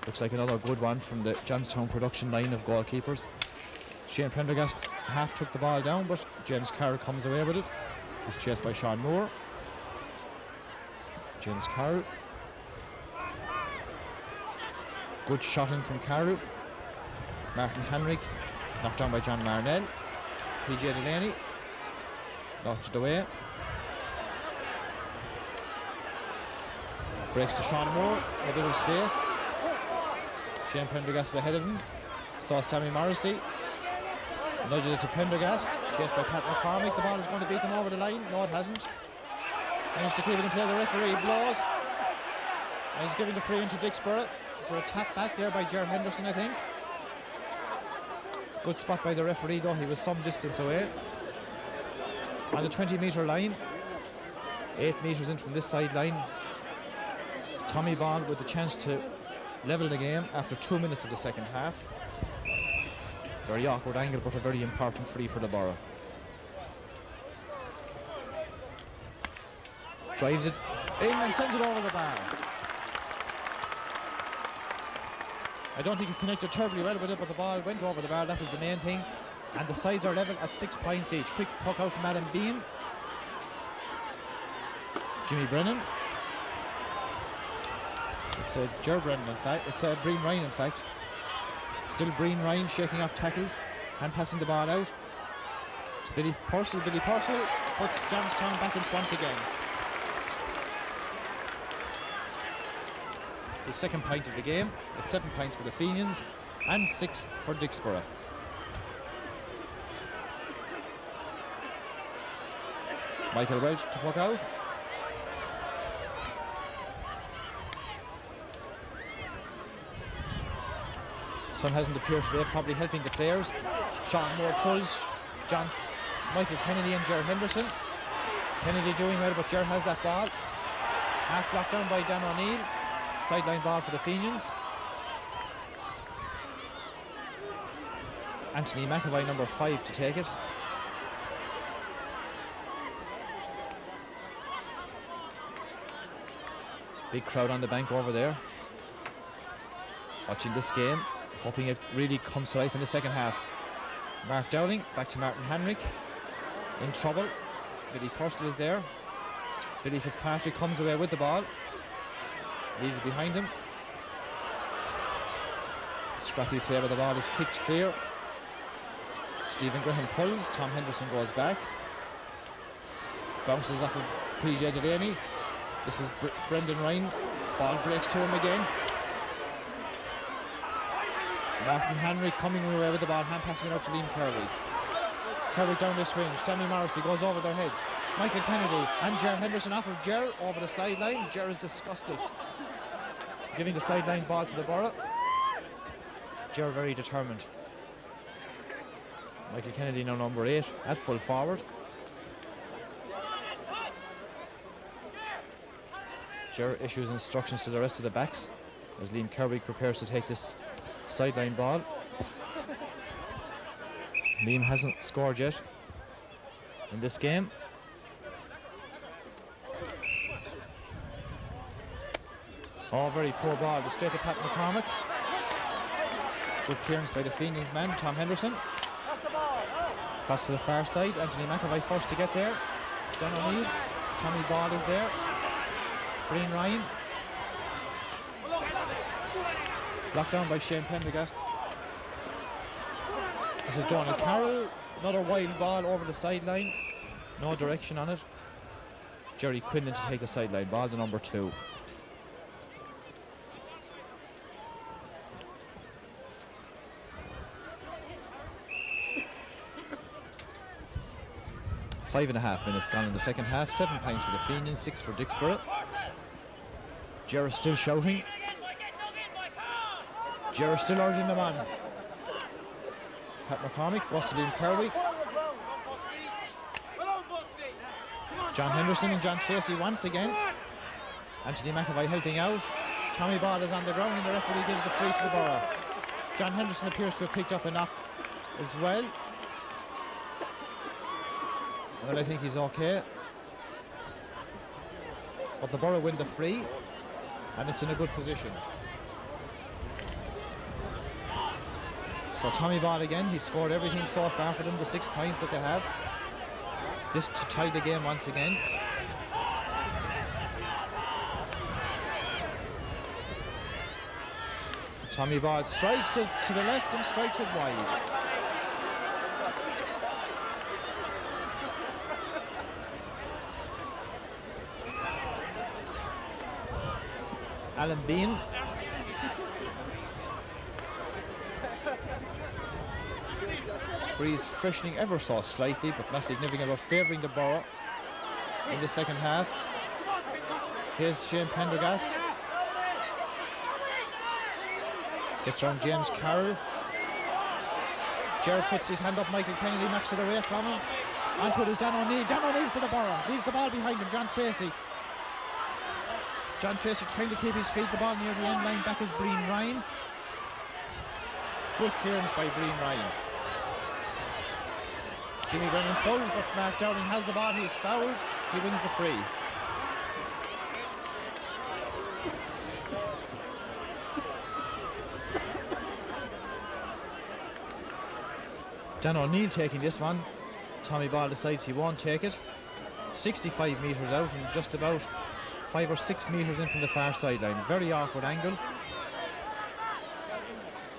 Looks like another good one from the Johnstown production line of goalkeepers. Shane Prendergast half took the ball down, but James Carroll comes away with it. He's chased by Sean Moore. James Carroll. Good shot in from Carroll. Martin Henrik knocked down by John Marnell. PJ Delaney knocked it away. Breaks to Sean Moore, a bit of space. Shane Prendergast is ahead of him. Saw Sammy Morrissey. Nudges it to Prendergast, chased by Pat McCormick. The ball is going to beat them over the line. No, it hasn't. Managed to keep it in play. The referee blows. And he's giving the free into Dicksboro for a tap back there by Ger Henderson, I think. Good spot by the referee though, he was some distance away. On the 20-metre line, 8 metres in from this sideline, Tommy Bond with the chance to level the game after 2 minutes of the second half. Very awkward angle, but a very important free for the Borough. Drives it in and sends it over the bar. I don't think he connected terribly well with it, but the ball went over the bar. That was the main thing. And the sides are level at 6 points each. Quick puck out from Adam Bean. Jimmy Brennan. It's a Ger Brennan, in fact. It's a Breen Ryan, in fact. Still Breen Ryan shaking off tackles and passing the ball out to Billy Purcell. Billy Purcell puts Johnstown back in front again. His second point of the game. It's 7 points for the Fenians and 6 for Dicksboro. Michael Welch to puck out. Sun hasn't appeared today, probably helping the players. Sean Moore pulls. Michael Kennedy and Ger Henderson. Kennedy doing well, but Ger has that ball. Half blocked down by Dan O'Neill. Sideline ball for the Fenians. Anthony McAvoy, number 5, to take it. Big crowd on the bank over there, watching this game, hoping it really comes to life in the second half. Mark Dowling, back to Martin Henrik. In trouble. Billy Purcell is there. Billy Fitzpatrick comes away with the ball. Leaves it behind him. Scrappy play where the ball is kicked clear. Stephen Graham pulls. Tom Henderson goes back. Bounces off of PJ Delaney. This is Brendan Ryan. Ball breaks to him again. Martin Henry coming away with the ball, hand passing it out to Liam Kirby. Kirby down this wing. Sammy Morrissey goes over their heads. Michael Kennedy and Ger Henderson off of Ger over the sideline. Ger is disgusted, giving the sideline ball to the Borough. Ger very determined. Michael Kennedy now number 8 at full forward. Ger issues instructions to the rest of the backs as Liam Kirby prepares to take this sideline ball. Liam hasn't scored yet in this game. Oh, very poor ball. Straight to Pat McCormick. Good clearance by the Fenians man, Tom Henderson. Pass to the far side. Anthony McAvoy first to get there. Don O'Neill. Tommy Ball is there. Brian Ryan. Blocked down by Shane Prendergast. This is Donald Carroll. Another wild ball over the sideline. No direction on it. Jerry Quinlan to take the sideline ball, the number 2. Five and a half minutes gone in the second half. 7 points for the Fenians, 6 for Dicksboro. Jerry still shouting. Jerry still urging them on. Pat McCormick goes to Liam Kerwick. John Henderson and John Tracy once again. Anthony McAvoy helping out. Tommy Ball is on the ground and the referee gives the free to the Borough. John Henderson appears to have picked up a knock as well. Well, I think he's okay. But the Borough win the free and it's in a good position. So Tommy Ball again, he scored everything so far for them, the 6 points that they have. This to tie the game once again. Tommy Ball strikes it to the left and strikes it wide. Alan Bean. Breeze freshening ever so slightly, but not significant, but favouring the Borough in the second half. Here's Shane Prendergast. Gets around James Carroll. Gerard puts his hand up, Michael Kennedy knocks it away from him. Onto it is Dan O'Neill. Dan O'Neill for the Borough. Leaves the ball behind him, John Tracy. John Tracy trying to keep his feet. The ball near the end line. Back is Brian Ryan. Good clearance by Brian Ryan. Jimmy Brennan pulls, but Mark Dowling has the ball. He is fouled. He wins the free. Dan O'Neill taking this one. Tommy Ball decides he won't take it. 65 metres out and just about 5 or 6 metres in from the far sideline. Very awkward angle.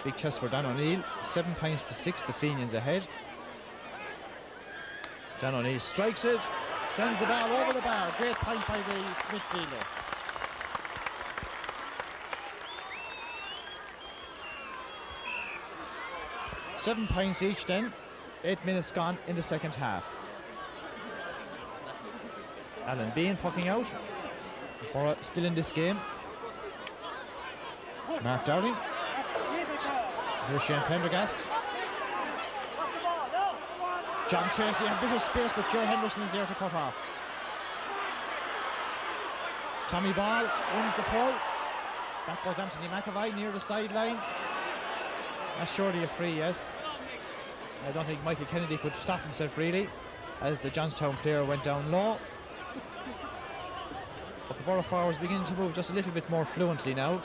Big test for Dan O'Neill. 7 points to 6, the Fenians ahead. Dan O'Neill strikes it, sends the ball over the bar. Great point by the midfielder. Seven points each then. 8 minutes gone in the second half. Alan Bean pucking out. Borough still in this game. Mark Dowling. Here's Shane Prendergast. John Tracy in a bit of space, but Joe Henderson is there to cut off. Tommy Ball wins the pull. Back goes Anthony McAvoy near the sideline. That's surely a free, yes. I don't think Michael Kennedy could stop himself really, as the Johnstown player went down low. But the Borough forwards beginning to move just a little bit more fluently now.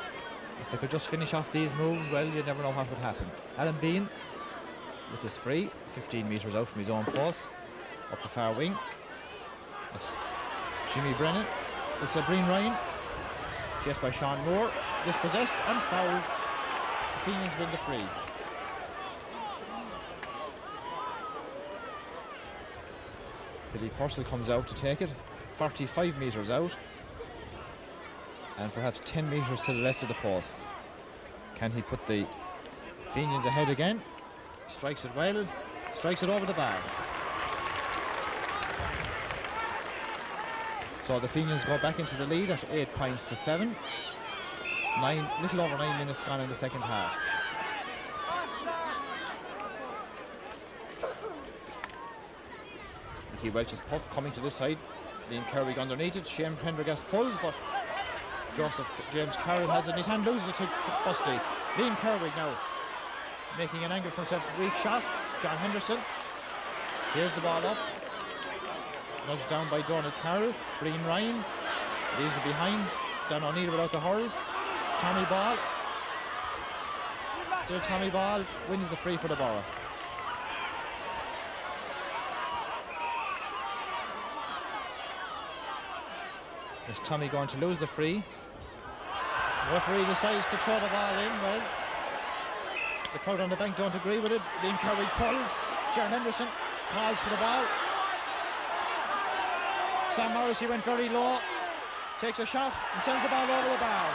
If they could just finish off these moves, well, you never know what would happen. Alan Bean with this free, 15 metres out from his own post, up the far wing. That's Jimmy Brennan. This is Brian Ryan, chased by Sean Moore, dispossessed and fouled. The Fenians win the free. Billy Purcell comes out to take it, 45 metres out, and perhaps 10 metres to the left of the post. Can he put the Fenians ahead again? Strikes it well, strikes it over the bar. So the Fenians go back into the lead at 8 points to 7. Little over 9 minutes gone in the second half. Mickey Welch's puck coming to this side. Liam Kerwick underneath it. Shane Prendergast pulls, but James Carroll has it in his hand, loses it to Busty. Liam Kerwick now making an angle for himself. Weak shot. John Henderson. Here's the ball up. Nudged down by Donald Carroll. Brian Ryan leaves it behind. Dan O'Neill without the hurl. Tommy Ball. Still Tommy Ball wins the free for the Borough. Is Tommy going to lose the free? The referee decides to throw the ball in. Well, the crowd on the bank don't agree with it. Being carried pulls. Gerald Henderson calls for the ball. Sam Morrissey went very low, takes a shot and sends the ball over the bar.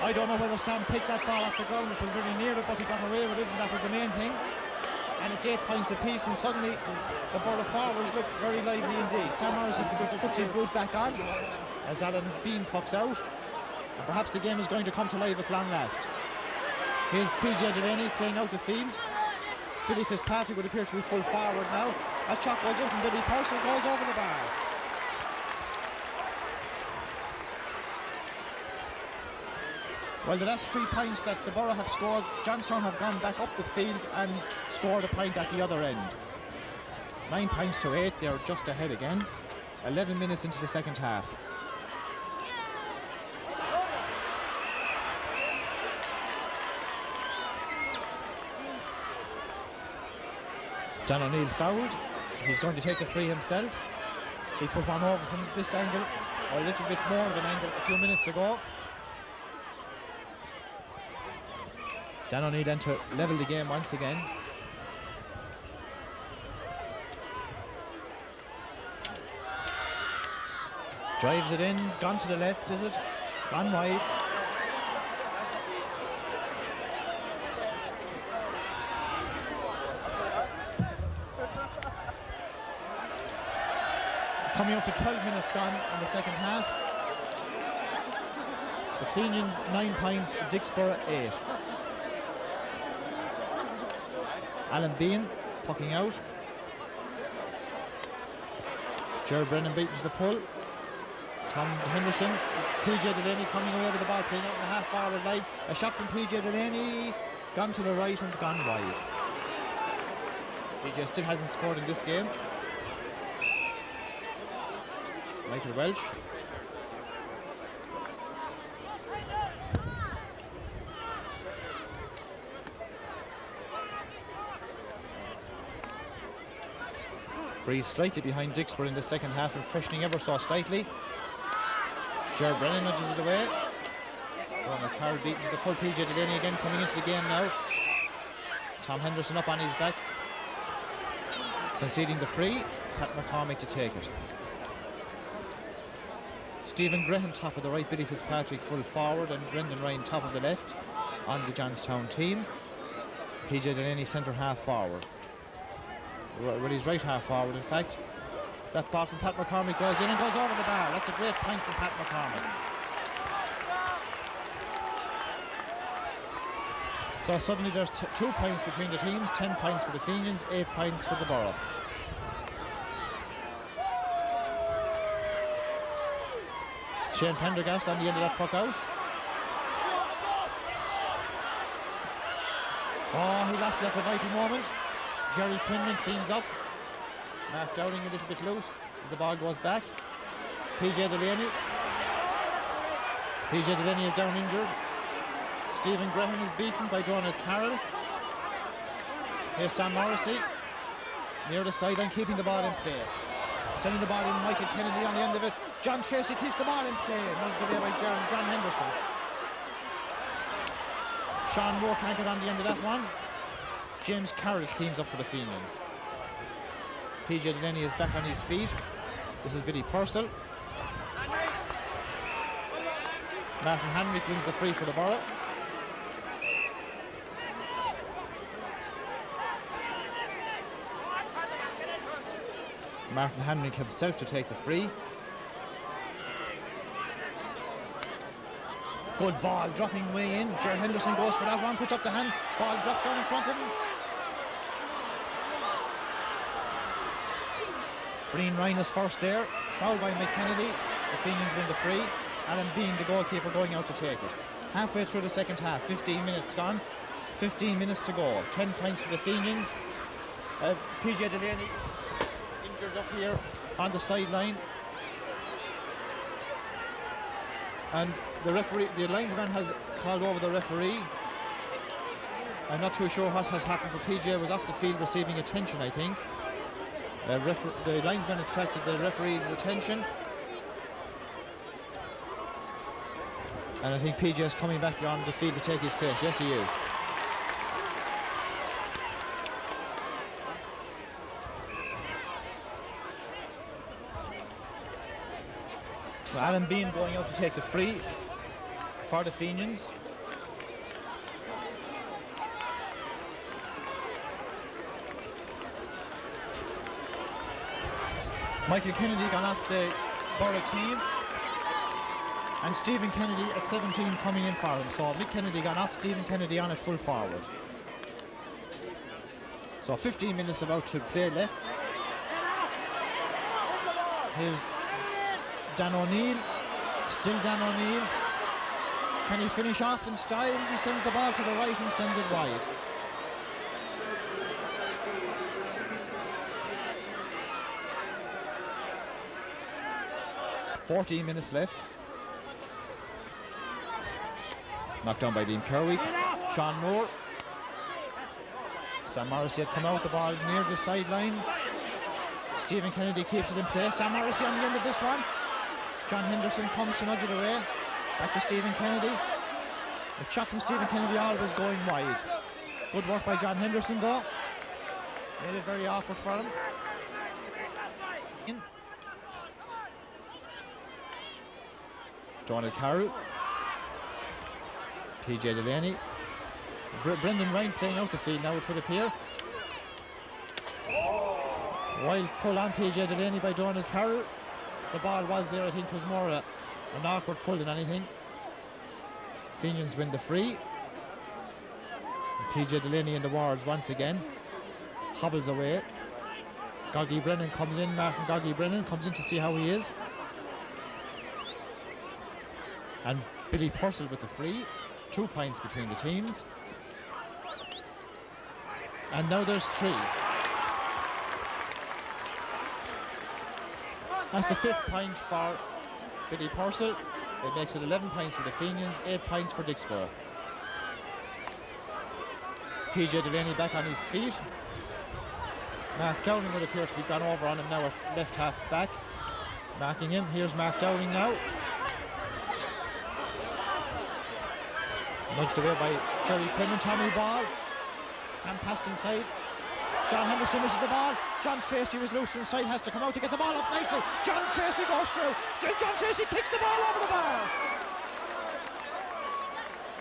I don't know whether Sam picked that ball off the ground, it was very near it, but he got away with it, and that was the main thing. And it's 8 points apiece, and suddenly the Borough forwards look very lively indeed. Sam Morrissey puts his boot back on as Alan Bean pucks out, and perhaps the game is going to come to life at long last. Here's PJ Delaney playing out the field. Billy Fitzpatrick would appear to be full forward now. A shot goes in from Billy Purcell, goes over the bar. Well, the last 3 points that the Borough have scored, Johnstown have gone back up the field and scored a point at the other end. 9 points to 8, they're just ahead again. 11 minutes into the second half. Dan O'Neill fouled. He's going to take the free himself. He put one over from this angle, or a little bit more of an angle a few minutes ago. Dan O'Neill then to level the game once again. Drives it in, gone to the left, is it? Gone wide. Coming up to 12 minutes gone in the second half. The Fenians 9 points, Dicksboro 8. Alan Bean pucking out. Gerald Brennan beaten to the pull. Tom Henderson. PJ Delaney coming away with the ball, playing out in the half forward line. A shot from PJ Delaney, gone to the right and gone wide. PJ still hasn't scored in this game. Michael Welch. Breeze slightly behind Dicksboro in the second half and freshening ever so slightly. Gerard Brennan nudges it away. Donald Carroll beaten to the full. PJ Delaney again coming into the game now. Tom Henderson up on his back. Conceding the free. Pat McCormick to take it. Stephen Graham top of the right, Billy Fitzpatrick full forward, and Brendan Ryan top of the left on the Johnstown team. PJ Delaney centre half forward. Well, he's right half forward, in fact. That ball from Pat McCormick goes in and goes over the bar. That's a great point from Pat McCormick. So suddenly there's 2 points between the teams, 10 points for the Fenians, 8 points for the Borough. Shane Pendergast on the end of that puck out. Oh, he lost it at the vital moment. Jerry Quinlan cleans up. Mark Dowling a little bit loose as the ball goes back. PJ Delaney. PJ Delaney is down injured. Stephen Graham is beaten by Donald Carroll. Here's Sam Morrissey near the sideline, keeping the ball in play. Sending the ball in, Michael Kennedy on the end of it. John Tracy keeps the ball in play. Nudged away by John Henderson. Sean Moore can't get on the end of that one. James Carroll cleans up for the Fenians. PJ Delaney is back on his feet. This is Billy Purcell. Martin Hanwick wins the free for the Borough. Martin Hanwick himself to take the free. Good ball, dropping way in. Gerald Henderson goes for that one, puts up the hand. Ball drops down in front of him. Breen Ryan is first there. Fouled by McKennedy. The Fenians win the free. Alan Bean, the goalkeeper, going out to take it. Halfway through the second half, 15 minutes gone. 15 minutes to go. 10 points for the Fenians. PJ Delaney injured up here on the sideline. And the referee, the linesman has called over the referee. I'm not too sure what has happened, but PJ was off the field receiving attention, I think. The linesman attracted the referee's attention. And I think PJ is coming back on the field to take his place. Yes, he is. So Alan Bean going out to take the free for the Fenians. Michael Kennedy gone off the Borough team, and Stephen Kennedy at 17 coming in for him. So Mick Kennedy gone off, Stephen Kennedy on at full forward. So 15 minutes about to play left. Here's Dan O'Neill, still Dan O'Neill. Can he finish off in style? He sends the ball to the right and sends it wide. .14 minutes left. Knocked down by Liam Kerwick. Sean Moore. Sam Morrissey had come out, the ball near the sideline. Stephen Kennedy keeps it in place. Sam Morrissey on the end of this one. John Henderson comes to nudge it away. Back to Stephen Kennedy. A shot from Stephen Kennedy always going wide. Good work by John Henderson though. Made it very awkward for him. Donald Carroll, PJ Delaney, Brendan Ryan playing out the field now, it would appear. Wild pull on PJ Delaney by Donald Carroll. The ball was there, I think it was more an awkward pull than anything. Fenians win the free. And PJ Delaney in the wards once again. Hobbles away. Goggy Brennan comes in, Martin Goggy Brennan comes in to see how he is. And Billy Purcell with the free. 2 points between the teams. And now there's 3. That's the 5th point for Billy Purcell. It makes it 11 points for the Fenians, 8 points for Dicksboro. PJ Delaney back on his feet. Mark Downing would appear to be gone over on him now at left half back. Marking him. Here's Mark Downing now. Nudged away by Jerry Quinlan. Tommy Ball. And passed inside. John Henderson misses the ball. John Tracy was loose inside, has to come out to get the ball up nicely. John Tracy goes through. John Tracy kicks the ball over the bar.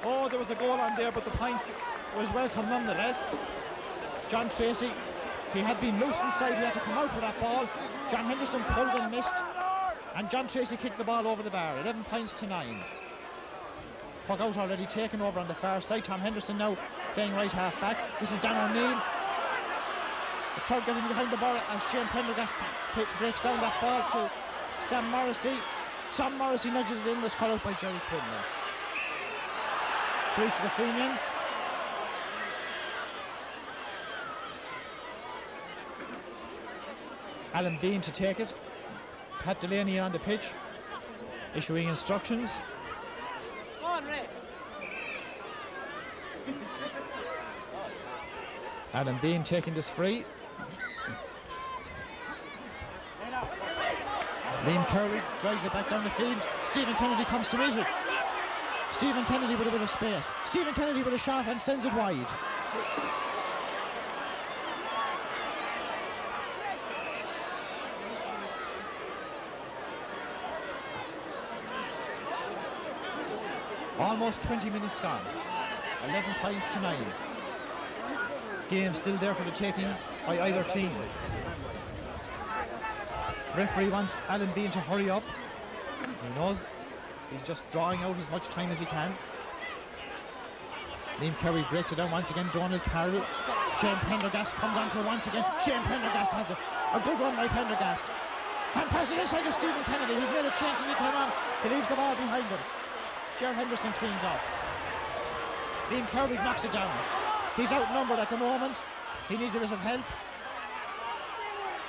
Oh, there was a goal on there, but the point was welcome nonetheless. John Tracy, he had been loose inside, he had to come out for that ball. John Henderson pulled and missed, and John Tracy kicked the ball over the bar. 11 points to 9. Puck out already taken over on the far side. Tom Henderson now playing right half back. This is Dan O'Neill. The crowd getting behind the ball as Shane Prendergast breaks down that ball to Sam Morrissey. Sam Morrissey nudges it in, was called out by Jerry Quinlan. Free to the Fenians. Alan Bean to take it. Pat Delaney on the pitch, issuing instructions. Alan Bean taking this free. Liam Curley drives it back down the field. Stephen Kennedy comes to meet it. Stephen Kennedy with a bit of space. Stephen Kennedy with a shot and sends it wide. Almost 20 minutes gone. 11 points to 9. Game still there for the taking by either team. Referee wants Alan Bean to hurry up. He knows he's just drawing out as much time as he can. Liam Kerry breaks it down once again. Donald Carroll. Shane Prendergast comes onto it once again. Shane Prendergast has a good run by Prendergast. And passes inside to Stephen Kennedy. He's made a change as he came on. He leaves the ball behind him. Ger Henderson cleans up. Liam Kerry knocks it down. He's outnumbered at the moment. He needs a bit of help.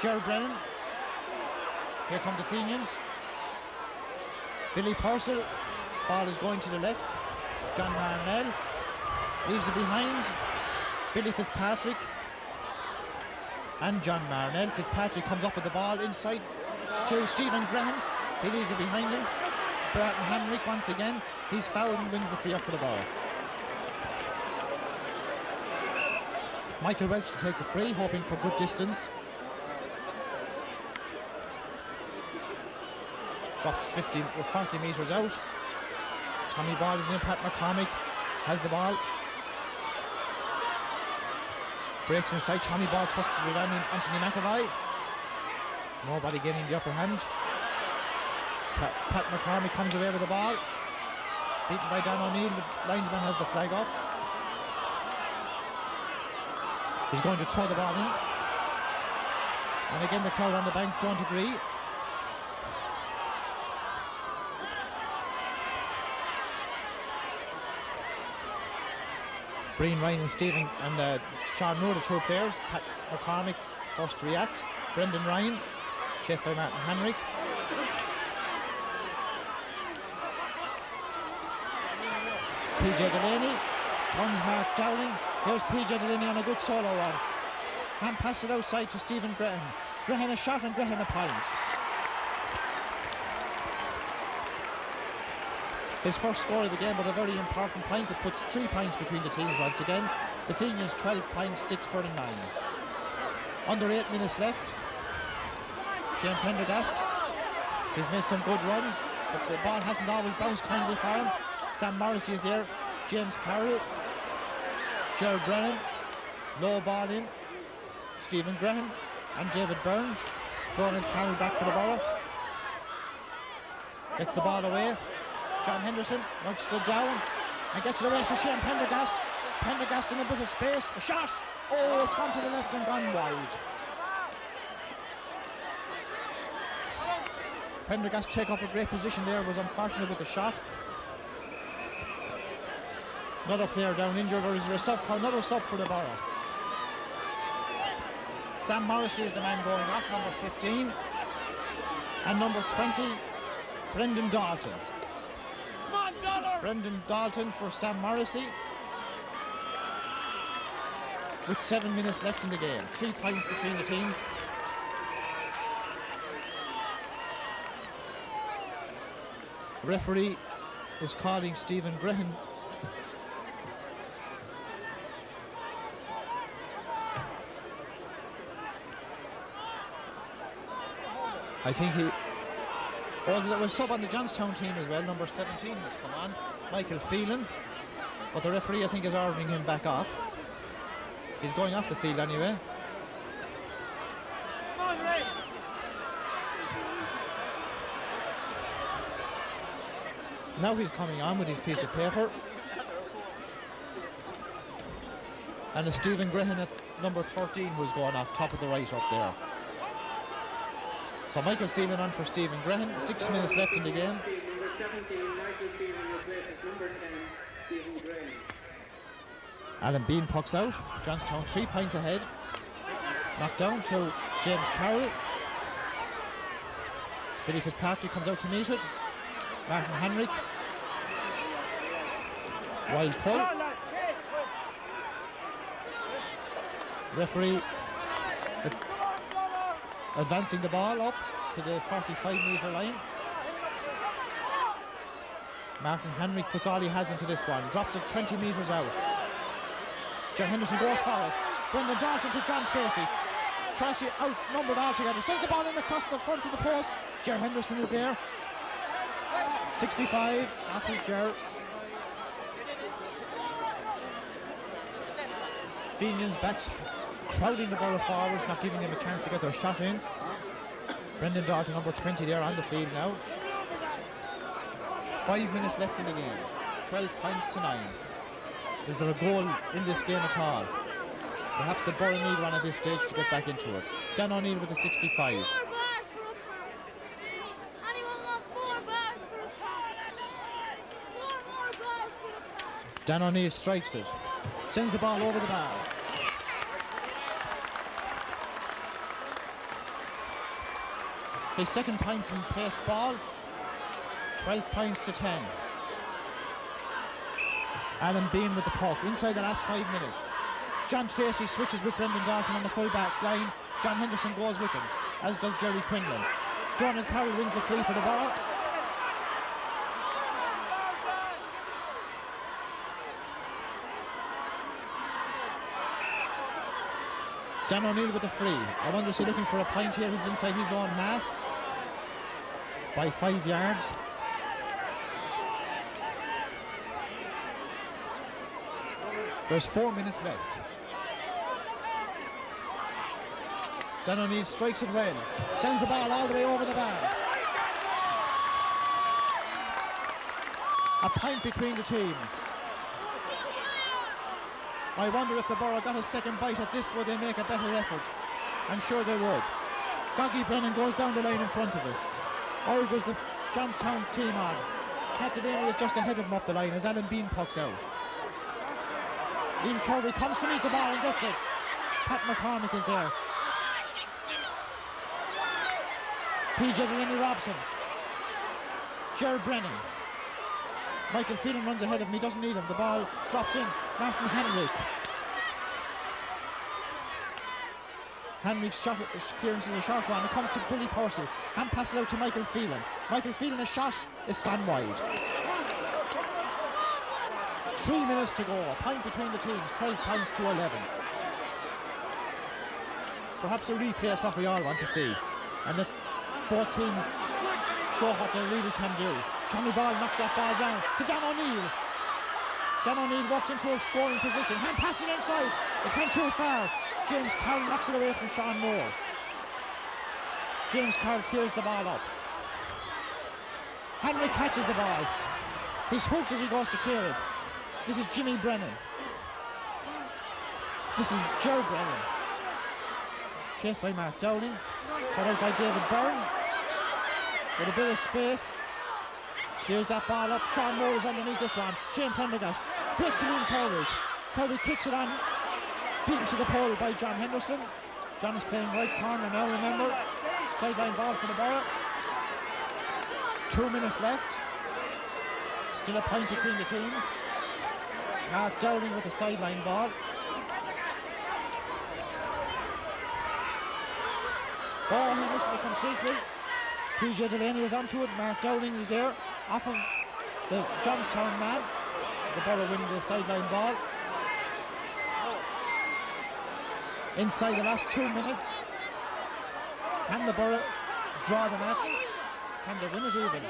Ger Brennan. Here come the Fenians. Billy Purcell. Ball is going to the left. John Marnell leaves it behind. Billy Fitzpatrick and John Marnell. Fitzpatrick comes up with the ball inside to Stephen Graham. He leaves it behind him. Barton Hamrick once again. He's fouled and wins the free up for the ball. Michael Welch to take the free, hoping for good distance. Drops 40 metres out. Tommy Ball is in. Pat McCormick has the ball. Breaks inside. Tommy Ball tosses it around Anthony McAvoy. Nobody getting the upper hand. Pat McCormick comes away with the ball. Beaten by Dan O'Neill. The linesman has the flag up. He's going to throw the ball in. And again the crowd on the bank don't agree. Brian Ryan and Stephen and Sean Moore, the two players. Pat McCormick first to react. Brendan Ryan, chased by Martin Henrik. PJ Delaney turns Mark Dowling. Here's PJ Delaney on a good solo run. Hand pass it outside to Stephen Graham. Graham a shot and Graham a point. His first score of the game, but a very important point. It puts 3 points between the teams once again. The Fenians 12 points, Dicksboro 9. Under 8 minutes left. Shane Prendergast. He's made some good runs, but the ball hasn't always bounced kindly for him. Sam Morrissey is there. James Carroll. Gerald Brennan. Low ball in. Stephen Graham and David Byrne. Donald Carroll back for the ball. Gets the ball away. John Henderson knocks it down and gets it away to Shane Prendergast. Prendergast in a bit of space. A shot. Oh, it's gone to the left and gone wide. Prendergast take up a great position there. Was unfortunate with the shot. Another player down injured, or is there a sub? Another sub for the Borough. Sam Morrissey is the man going off, number 15. And number 20, Brendan Dalton. Brendan Dalton for Sam Morrissey. With 7 minutes left in the game. 3 points between the teams. The referee is calling Stephen Graham. I think he... Oh, there was sub on the Johnstown team as well. Number 17 has come on. Michael Phelan. But the referee, I think, is ordering him back off. He's going off the field anyway. Now he's coming on with his piece of paper. And a Stephen Graham at number 13 was going off top of the right up there. So Michael Phelan on for Stephen Graham. 6 minutes left in the game. Number 17, Michael Phelan replaces number 10, Stephen Graham. Alan Bean pucks out. Johnstown 3 points ahead. Knocked down to James Carroll. Billy Fitzpatrick comes out to meet it. Martin Henrik. Wild pull. Referee advancing the ball up to the 45-metre line. Martin Henrik puts all he has into this one. Drops it 20 metres out. John Henderson goes for it. Brendan Dalton to John Tracy. Tracy outnumbered altogether. Sends the ball in across the front of the post. Ger Henderson is there. 65 after Ger. Fenians backs crowding the Borough forwards, not giving them a chance to get their shot in. Brendan Dalton, number 20 there on the field now. 5 minutes left in the game. 12 points to 9. Is there a goal in this game at all? Perhaps the Borough need one at this stage to get back into it. Dan O'Neill with the 65. Dan O'Neill strikes it. Sends the ball over the bar. His second point from placed balls, 12 points to 10. Alan Bean with the puck inside the last 5 minutes. John Tracy switches with Brendan Dalton on the full back line. John Henderson goes with him, as does Jerry Quinlan. Donald Carroll wins the free for the Borough. Dan O'Neill with the free. I wonder is he looking for a point here. He's inside his own half by 5 yards. There's 4 minutes left. Dan O'Neill strikes it well. Sends the ball all the way over the bar. A point between the teams. I wonder if the Borough got a second bite at this, would they make a better effort? I'm sure they would. Goggy Brennan goes down the line in front of us. Urges the Johnstown team on. Catadini is just ahead of him up the line as Alan Bean pucks out. Ian Kirby comes to meet the ball and gets it. Pat McCormick is there. PJ Delaney Robson. Gerard Brennan. Michael Phelan runs ahead of him, he doesn't need him. The ball drops in. Martin Henrik. Henrik's clearance is a short one. It comes to Billy Purcell. Hand passes out to Michael Phelan. Michael Phelan, a shot, it's gone wide. 3 minutes to go. A point between the teams, 12 points to 11. Perhaps a replay is what we all want to see. And that both teams show what they really can do. Tommy Ball knocks that ball down to Dan O'Neill. Dan O'Neill walks into a scoring position. Hand passing inside. It went too far. James Carroll knocks it away from Sean Moore. James Carroll clears the ball up. Henry catches the ball. He's hooked as he goes to clear it. This is Jimmy Brennan. This is Joe Brennan. Chased by Mark Dowling. Cut out by David Byrne. With a bit of space. Here's that ball up. Sean Moore is underneath this one. Shane Prendergast breaks to Liam Kirby. Kirby kicks it on. Beaten to the pole by John Henderson. John is playing right corner now, remember. Sideline ball for the Borough. 2 minutes left. Still a point between the teams. Mark Dowling with the sideline ball. Oh, he misses it completely. PJ Delaney is onto it. Mark Dowling is there. Off of the Johnstown man. The Borough win the sideline ball. Inside the last 2 minutes. Can the Borough draw the match? Can they win it even?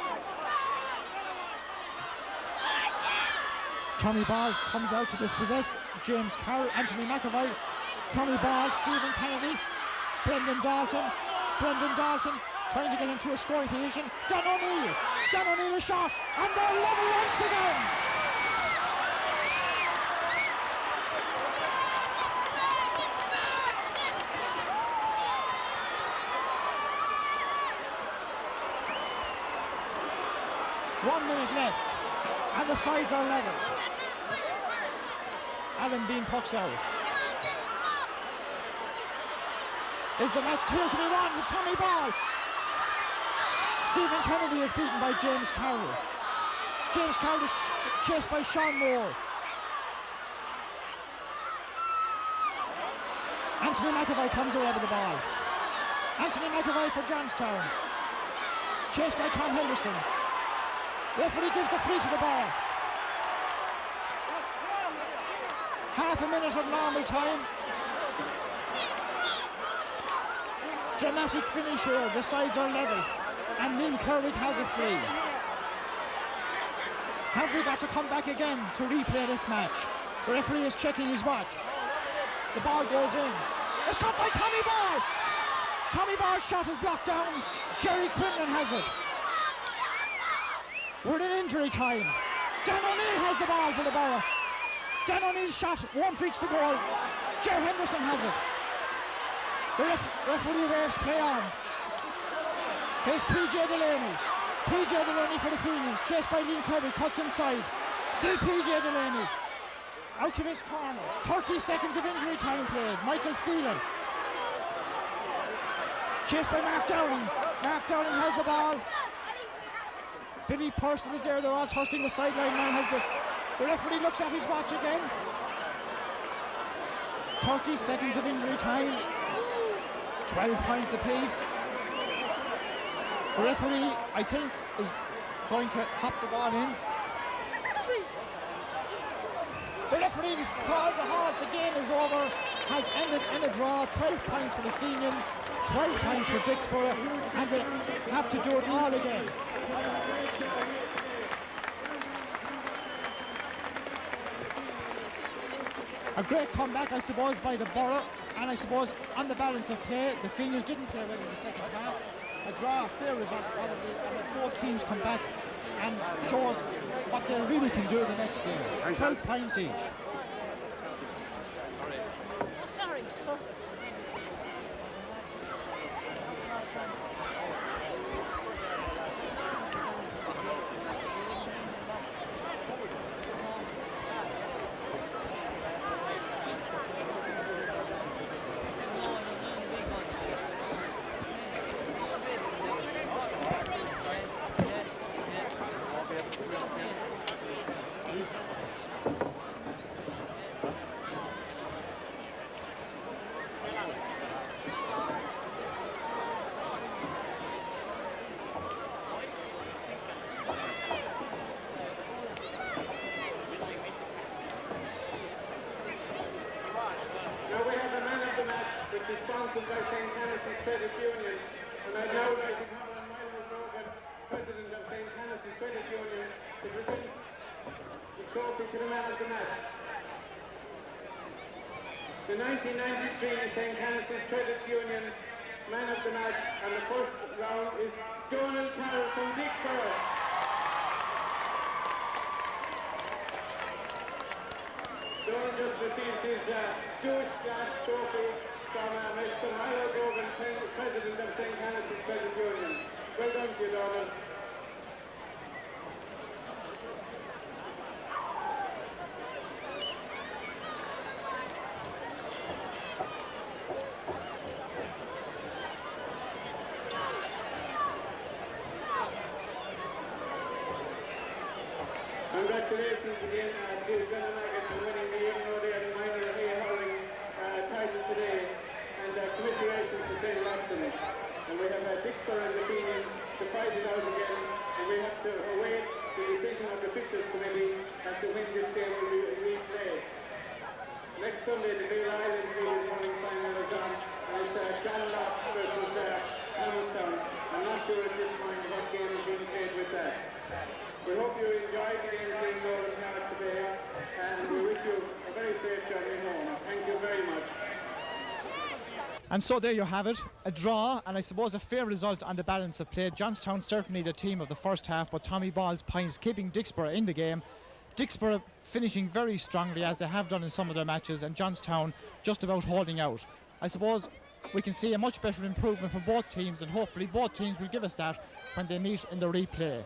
Tommy Ball comes out to dispossess James Carroll, Anthony McAvoy, Tommy Ball, Stephen Kennedy, Brendan Dalton trying to get into a scoring position. Dan O'Neill a shot, and they're level once again. One minute left, and the sides are level. Alan Bean pucks out. Is the match here to be won with Tommy Ball? Stephen Kennedy is beaten by James Carroll. James Carroll is chased by Sean Moore. Anthony McAvoy comes away with the ball. Anthony McAvoy for Johnstown. Chased by Tom Henderson. Referee gives the free to the ball. Half a minute of normal time. Dramatic finish here. The sides are level. And Neil Kerwick has a free. Have we got to come back again to replay this match? The referee is checking his watch. The ball goes in. It's caught by Tommy Ball. Tommy Ball's shot is blocked down. Jerry Quinlan has it. We're in injury time. Dan O'Neill has the ball for the Borough. Dan O'Neill's shot won't reach the goal. Jerry Henderson has it. The referee waves play on. Here's PJ Delaney. PJ Delaney for the Fenians. Chased by Liam Kirby. Cuts inside. Still PJ Delaney. Out to this corner. 30 seconds of injury time played. Michael Phelan. Chased by Mark Dowling. Mark Dowling has the ball. Billy Purcell is there. They're all trusting the sideline now. The referee looks at his watch again. 30 seconds of injury time. 12 points apiece. The referee, I think, is going to hop the ball in. Jesus. The referee calls a halt. The game is over. Has ended in a draw. 12 points for the Fenians, 12 points for Dicksboro, and they have to do it all again. A great comeback, I suppose, by the Borough, and I suppose on the balance of play, the Fenians didn't play well in the second half. A draw, a fair result probably, and both teams come back and shows what they really can do the next day. 12 points each. Sorry, sir. Sponsored by St. Hannah's Credit Union, and I'd now like to call on Michael Rogan, President of St. Hannah's Credit Union, to present the trophy to the man of the match. The 1993 St. Hannah's Credit Union man of the match and the first round is Donald Carroll from Dicksboro. Donald just received his Jewish Glass Trophy from Mr. Milo Grogan, President of St. Hannah's Credit Union. Well done to you, Donald. Congratulations again to Gunnar Maggot for winning the Young Rody and Minor Hurling title today, and commiserations to St. Lofton. And we have Dicksboro and the Fenians to fight it out again, and we have to await the decision of the Fixers Committee as to when this game will be replayed. Next Sunday, the Big Island Field Hurling final is on, and it's John Lock versus Hamilton. I'm not sure at this point what game is being played with that. We hope you enjoyed the game being over today, and we wish you a very safe journey home. Thank you very much. And so there you have it, a draw, and I suppose a fair result on the balance of play. Johnstown certainly the team of the first half, but Tommy Ball's points keeping Dicksboro in the game. Dicksboro finishing very strongly as they have done in some of their matches, and Johnstown just about holding out. I suppose we can see a much better improvement from both teams, and hopefully both teams will give us that when they meet in the replay.